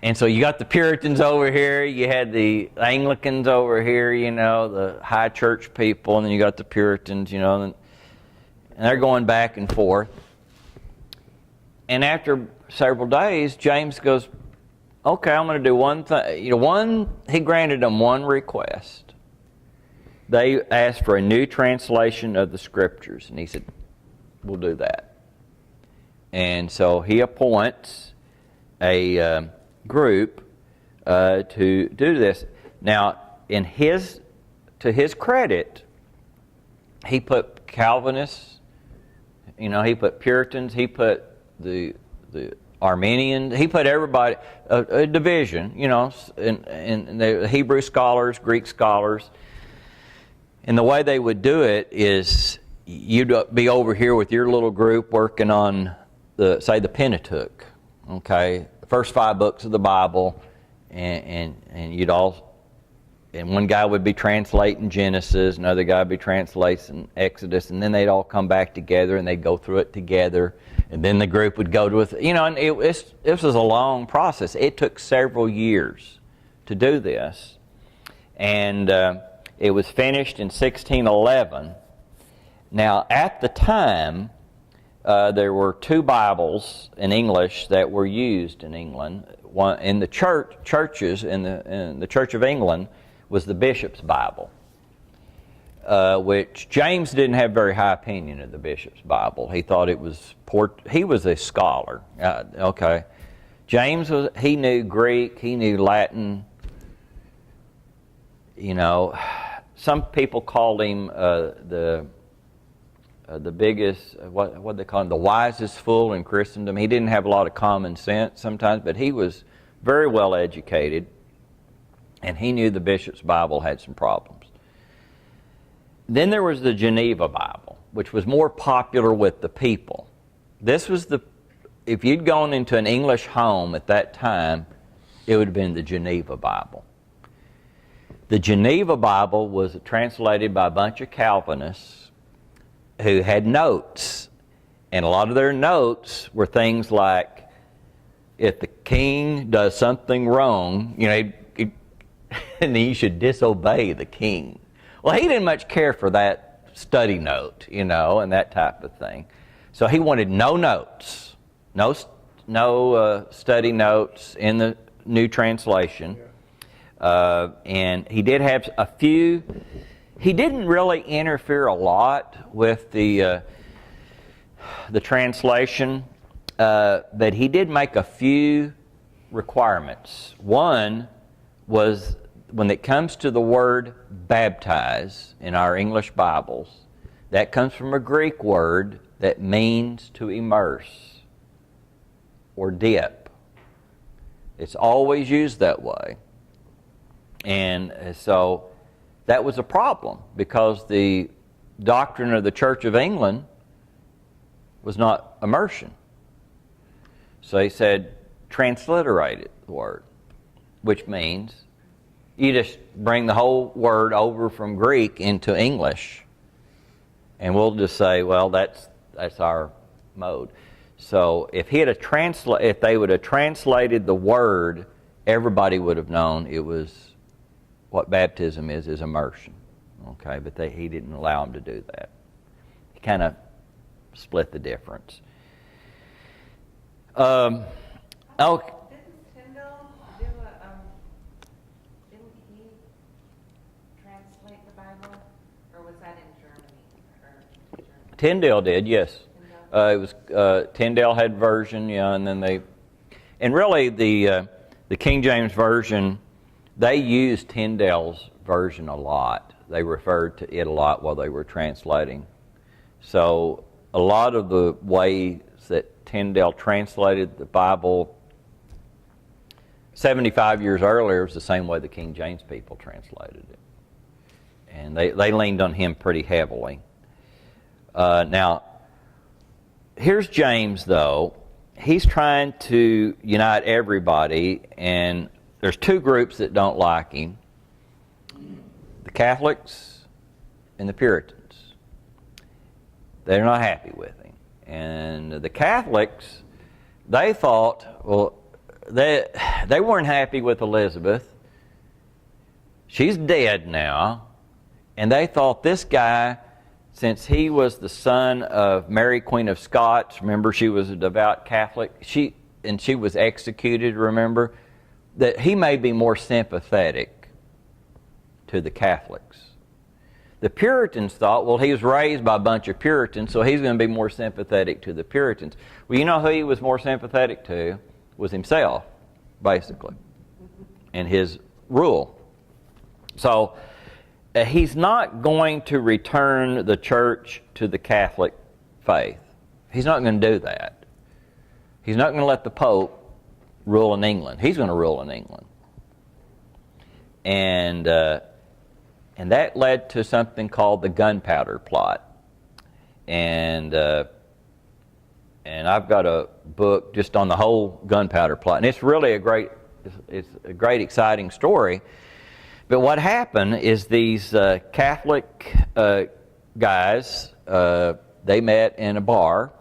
And so you got the Puritans over here, you had the Anglicans over here, you know, the high church people, and then you got the Puritans, you know, and they're going back and forth. And after several days, James goes, okay, I'm going to do one thing. You know, he granted them one request. They asked for a new translation of the Scriptures, and he said, we'll do that. And so he appoints a group to do this. Now, to his credit, he put Calvinists, you know, he put Puritans, he put the Armenians, he put everybody, a division, you know, and the Hebrew scholars, Greek scholars. And the way they would do it is you'd be over here with your little group working on the Pentateuch, okay, the first 5 books of the Bible, and one guy would be translating Genesis, another guy would be translating Exodus, and then they'd all come back together and they'd go through it together, and then the group would go to it, you know, and this was a long process. It took several years to do this, and it was finished in 1611. Now, at the time, there were 2 Bibles in English that were used in England. One in the churches in the Church of England was the Bishop's Bible, which James didn't have very high opinion of the Bishop's Bible. He thought it was poor. He was a scholar. Okay, James he knew Greek, he knew Latin. you know, some people called him the biggest, what they call him, the wisest fool in Christendom. He didn't have a lot of common sense sometimes, but he was very well educated, and he knew the bishop's Bible had some problems. Then there was the Geneva Bible, which was more popular with the people. This was if you'd gone into an English home at that time, it would have been the Geneva Bible. The Geneva Bible was translated by a bunch of Calvinists who had notes. And a lot of their notes were things like, if the king does something wrong, you know, and you should disobey the king. Well, he didn't much care for that study note, you know, and that type of thing. So he wanted no notes, no study notes in the New Translation. And he did have a few. He didn't really interfere a lot with the translation, but he did make a few requirements. One was, when it comes to the word baptize in our English Bibles, that comes from a Greek word that means to immerse or dip. It's always used that way. And so that was a problem, because the doctrine of the Church of England was not immersion. So he said, transliterate it, the word, which means you just bring the whole word over from Greek into English, and we'll just say, well, that's our mode. So if if they would have translated the word, everybody would have known it was what baptism is immersion. Okay, but he didn't allow them to do that. He kind of split the difference. Didn't Tyndale do didn't he translate the Bible, or was that in Germany? Tyndale did, yes. Tyndale? It was Tyndale had version, yeah, and then and really the King James version, they used Tyndale's version a lot. They referred to it a lot while they were translating. So a lot of the ways that Tyndale translated the Bible 75 years earlier was the same way the King James people translated it. And they leaned on him pretty heavily. Now, here's James, though. He's trying to unite everybody, and there's two groups that don't like him: the Catholics and the Puritans. They're not happy with him. And the Catholics, they thought, well, they weren't happy with Elizabeth. She's dead now. And they thought this guy, since he was the son of Mary, Queen of Scots, remember she was a devout Catholic, she was executed, remember, that he may be more sympathetic to the Catholics. The Puritans thought, well, he was raised by a bunch of Puritans, so he's going to be more sympathetic to the Puritans. Well, you know who he was more sympathetic to? Was himself, basically, and his rule. So he's not going to return the church to the Catholic faith. He's not going to do that. He's not going to let the Pope rule in England. He's going to rule in England. And that led to something called the Gunpowder Plot. And I've got a book just on the whole Gunpowder Plot, and it's really a great, exciting story. But what happened is these Catholic guys, they met in a bar,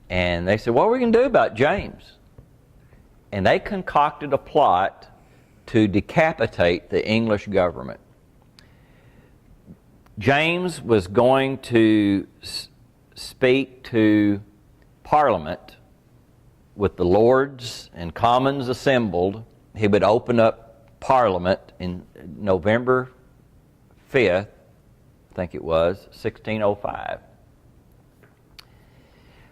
and they said, what are we going to do about James? And they concocted a plot to decapitate the English government. James was going to speak to Parliament with the Lords and Commons assembled. He would open up Parliament in November 5th, I think it was, 1605.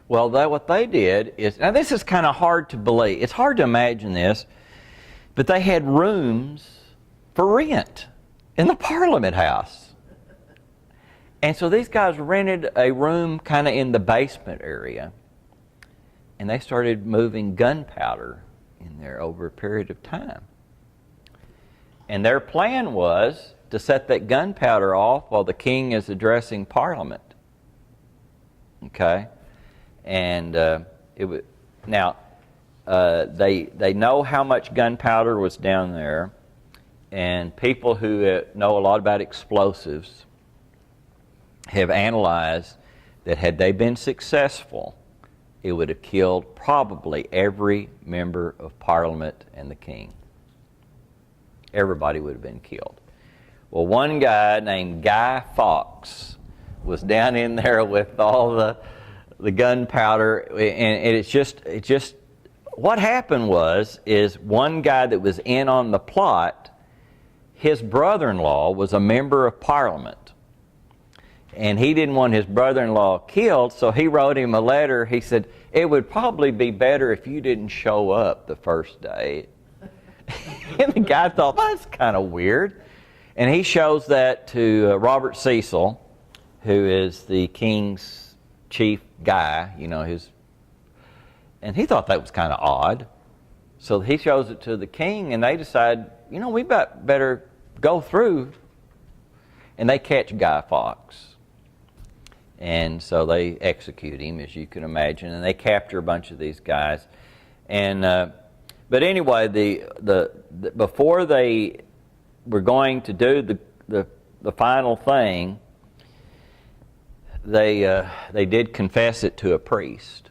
Well, what they did is, now this is kind of hard to believe. It's hard to imagine this, but they had rooms for rent in the Parliament House. And so these guys rented a room kind of in the basement area, and they started moving gunpowder in there over a period of time. And their plan was to set that gunpowder off while the king is addressing Parliament. Okay? And it would now they know how much gunpowder was down there, and people who know a lot about explosives have analyzed that had they been successful, it would have killed probably every member of Parliament and the king. Everybody would have been killed. Well, one guy named Guy Fawkes was down in there with all the gunpowder, and it's just what happened is one guy that was in on the plot, his brother-in-law was a member of Parliament. And he didn't want his brother-in-law killed, so he wrote him a letter. He said, it would probably be better if you didn't show up the first day. And the guy thought, well, that's kind of weird. And he shows that to Robert Cecil, who is the king's chief guy, and he thought that was kind of odd. So he shows it to the king, and they decide, we better go through. And they catch Guy Fawkes. And so they execute him, as you can imagine, and they capture a bunch of these guys. And but anyway, the before they were going to do the final thing, they did confess it to a priest.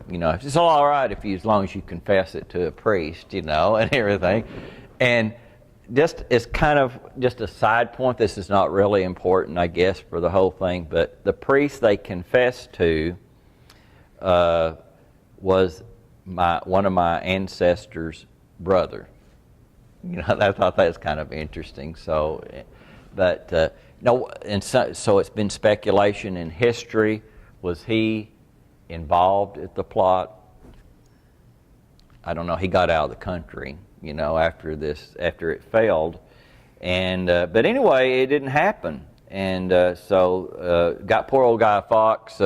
It's all right as long as you confess it to a priest, and everything. And just as kind of just a side point, this is not really important, I guess, for the whole thing, but the priest they confessed to was one of my ancestors' brother. I thought that was kind of interesting. So, but no, and so it's been speculation in history. Was he involved at the plot? I don't know. He got out of the country, after it failed, and but anyway, it didn't happen, and so got poor old Guy Fawkes.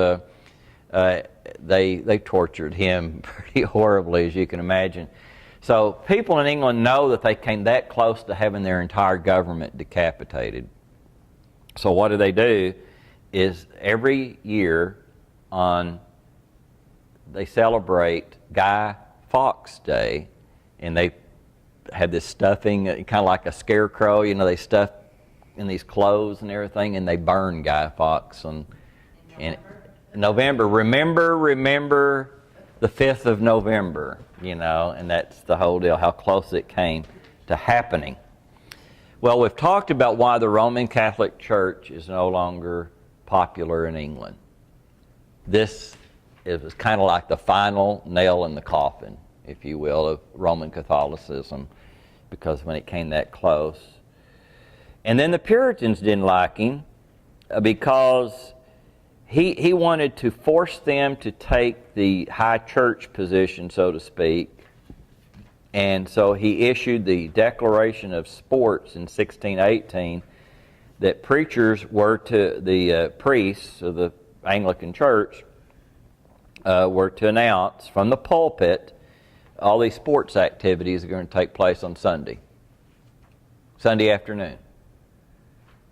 They tortured him pretty horribly, as you can imagine. So people in England know that they came that close to having their entire government decapitated. So what do? Is every year they celebrate Guy Fawkes Day, and they had this stuffing, kind of like a scarecrow, they stuff in these clothes and everything, and they burn Guy Fawkes in November. Remember the 5th of November, and that's the whole deal, how close it came to happening. Well, we've talked about why the Roman Catholic Church is no longer popular in England. This was kind of like the final nail in the coffin, if you will, of Roman Catholicism, because when it came that close. And then the Puritans didn't like him because he wanted to force them to take the high church position, so to speak. And so he issued the Declaration of Sports in 1618 that preachers were to, the priests of the Anglican Church were to announce from the pulpit all these sports activities are going to take place on Sunday afternoon.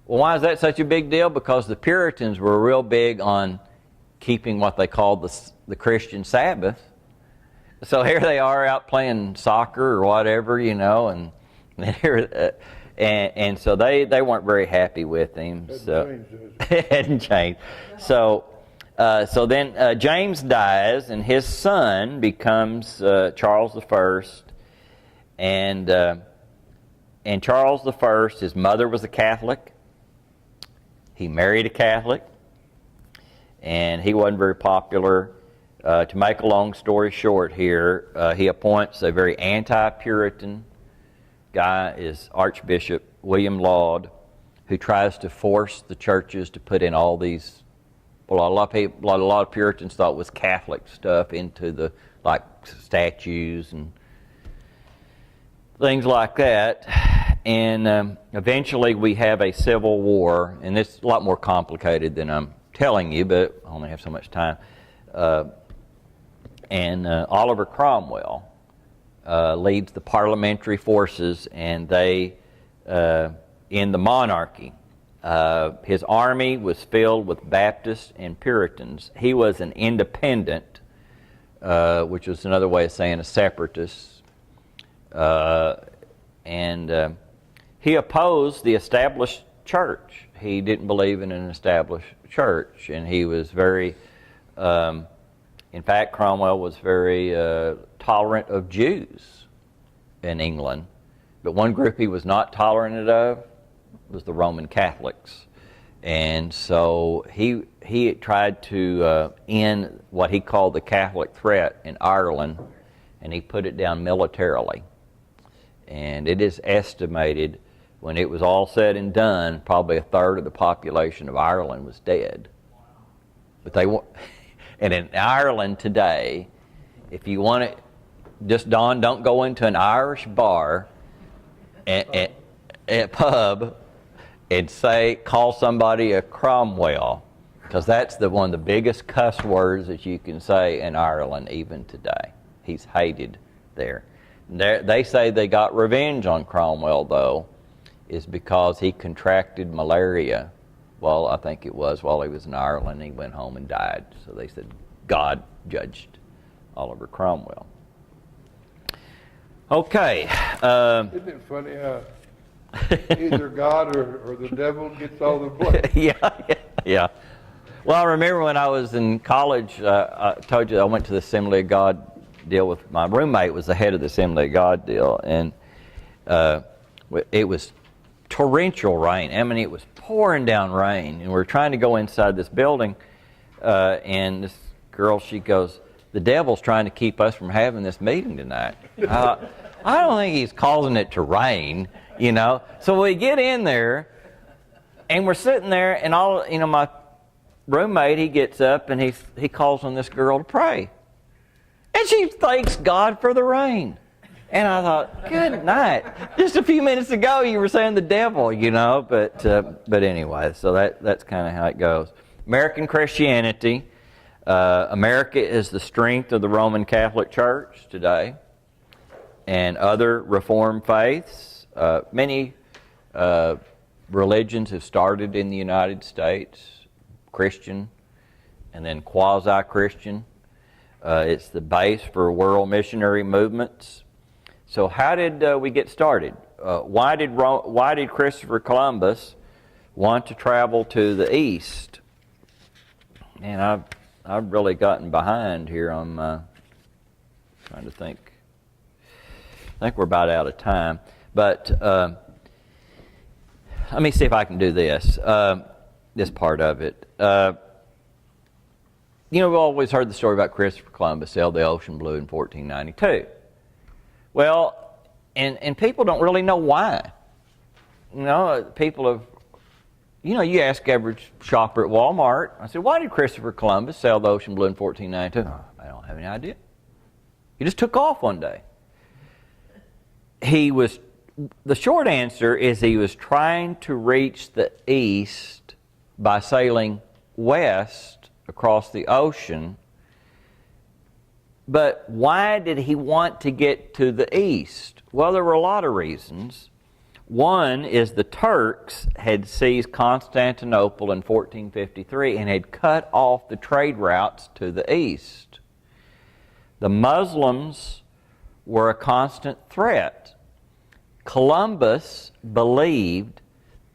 Well, why is that such a big deal? Because the Puritans were real big on keeping what they called the Christian Sabbath. So here they are out playing soccer or whatever, and so they weren't very happy with him. It hadn't changed. So then James dies, and his son becomes Charles I. And Charles I, his mother was a Catholic. He married a Catholic, and he wasn't very popular. To make a long story short here, he appoints a very anti-Puritan guy, is Archbishop William Laud, who tries to force the churches to put in all these, well, a lot of Puritans thought was Catholic stuff into the, like, statues and things like that. And eventually we have a civil war, and it's a lot more complicated than I'm telling you, but I only have so much time. And Oliver Cromwell leads the parliamentary forces, and they, in the monarchy, his army was filled with Baptists and Puritans. He was an independent, which was another way of saying a separatist. And he opposed the established church. He didn't believe in an established church, and he was very, in fact, Cromwell was very tolerant of Jews in England. But one group he was not tolerant of was the Roman Catholics. And so he tried to end what he called the Catholic threat in Ireland, and he put it down militarily. And it is estimated, when it was all said and done, probably a third of the population of Ireland was dead. But and in Ireland today, if you want to, just Don, don't go into an Irish bar at pub and call somebody a Cromwell, because that's one of the biggest cuss words that you can say in Ireland even today. He's hated there. They say they got revenge on Cromwell, though, is because he contracted malaria. Well, I think it was while he was in Ireland. He went home and died. So they said God judged Oliver Cromwell. Okay. Isn't it funny how either God or the devil gets all the blame? Yeah. Well, I remember when I was in college, I told you I went to the Assembly of God deal with my roommate, was the head of the Assembly of God deal, and it was torrential rain. I mean, it was pouring down rain, and we were trying to go inside this building, and this girl, she goes, "The devil's trying to keep us from having this meeting tonight." I don't think he's causing it to rain, you know. So we get in there, and we're sitting there, and my roommate, he gets up and he calls on this girl to pray. And she thanks God for the rain. And I thought, good night. Just a few minutes ago you were saying the devil, you know. But anyway, so that's kind of how it goes. American Christianity. America is the strength of the Roman Catholic Church today and other Reformed faiths. Many religions have started in the United States, Christian and then quasi-Christian. It's the base for world missionary movements. So how did we get started? Why did Christopher Columbus want to travel to the east? And I've really gotten behind here on trying to think. I think we're about out of time. But let me see if I can do this, this part of it. We've always heard the story about Christopher Columbus sailed the ocean blue in 1492. Well, and people don't really know why. People have, you ask average shopper at Walmart, I said, why did Christopher Columbus sail the ocean blue in 1492? Oh, I don't have any idea. He just took off one day. The short answer is he was trying to reach the east by sailing west across the ocean. But why did he want to get to the east? Well, there were a lot of reasons. One is the Turks had seized Constantinople in 1453 and had cut off the trade routes to the east. The Muslims were a constant threat. Columbus believed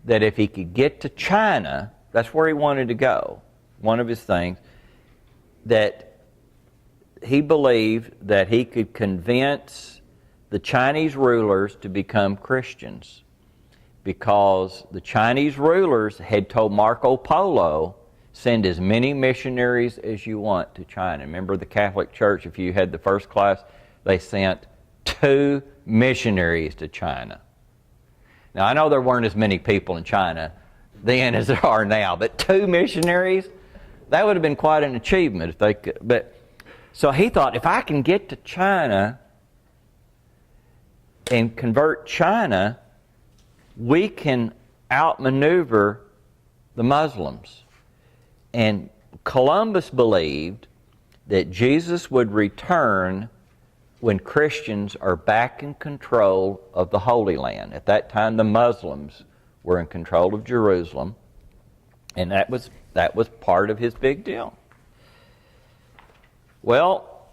that if he could get to China, that's where he wanted to go, one of his things, that he believed that he could convince the Chinese rulers to become Christians, because the Chinese rulers had told Marco Polo, send as many missionaries as you want to China. Remember the Catholic Church, if you had the first class, they sent 2 missionaries to China. Now, I know there weren't as many people in China then as there are now, but 2 missionaries, that would have been quite an achievement if they could. But so he thought, if I can get to China and convert China, we can outmaneuver the Muslims. And Columbus believed that Jesus would return when Christians are back in control of the Holy Land. At that time, the Muslims were in control of Jerusalem, and that was part of his big deal. Well,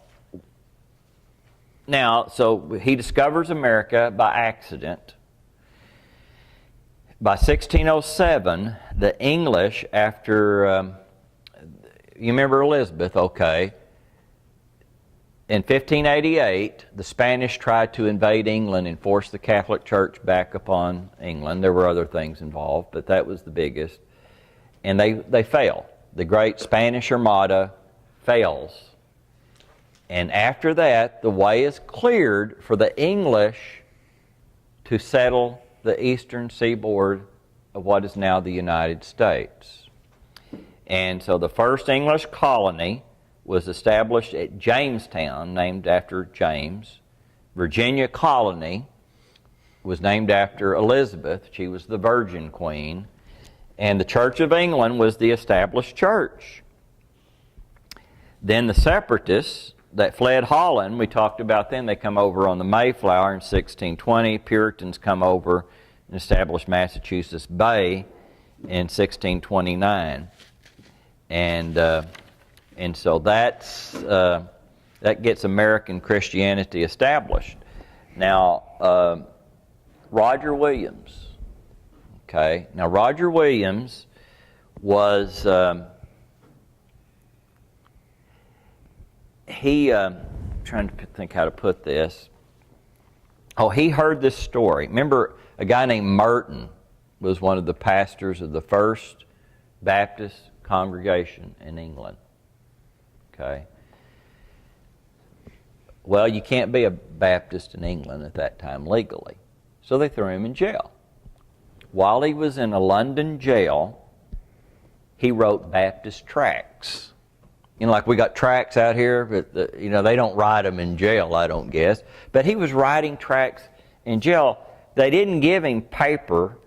now, so he discovers America by accident. By 1607, the English, after, you remember Elizabeth, okay. In 1588, the Spanish tried to invade England and force the Catholic Church back upon England. There were other things involved, but that was the biggest. And they failed. The great Spanish Armada fails. And after that, the way is cleared for the English to settle the eastern seaboard of what is now the United States. And so the first English colony was established at Jamestown, named after James. Virginia Colony was named after Elizabeth. She was the Virgin Queen. And the Church of England was the established church. Then the separatists that fled Holland, we talked about them, they come over on the Mayflower in 1620. Puritans come over and establish Massachusetts Bay in 1629. And so that gets American Christianity established. Now, Roger Williams. Okay. Now, Roger Williams was trying to think how to put this. Oh, he heard this story. Remember, a guy named Merton was one of the pastors of the First Baptist congregation in England. Okay. Well, you can't be a Baptist in England at that time legally. So they threw him in jail. While he was in a London jail, he wrote Baptist tracts. You know, like we got tracts out here, but they don't write them in jail, I don't guess. But he was writing tracts in jail. They didn't give him paper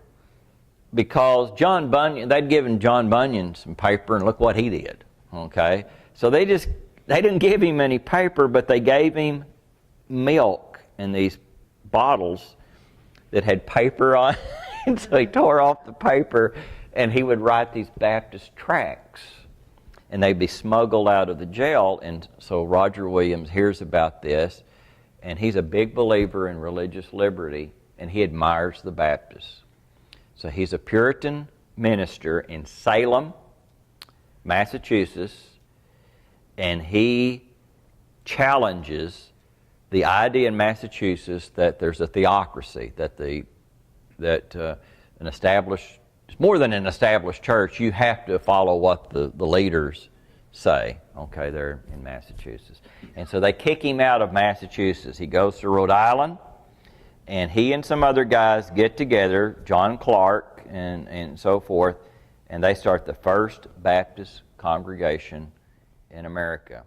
because they'd given John Bunyan some paper, and look what he did. Okay, so they didn't give him any paper, but they gave him milk in these bottles that had paper on. And so he tore off the paper, and he would write these Baptist tracts. And they'd be smuggled out of the jail. And so Roger Williams hears about this, and he's a big believer in religious liberty, and he admires the Baptists. So he's a Puritan minister in Salem, Massachusetts, and he challenges the idea in Massachusetts that there's a theocracy, that an established, it's more than an established church. You have to follow what the leaders say. Okay, they're in Massachusetts. And so they kick him out of Massachusetts. He goes to Rhode Island, and he and some other guys get together, John Clark and so forth, and they start the First Baptist congregation in America.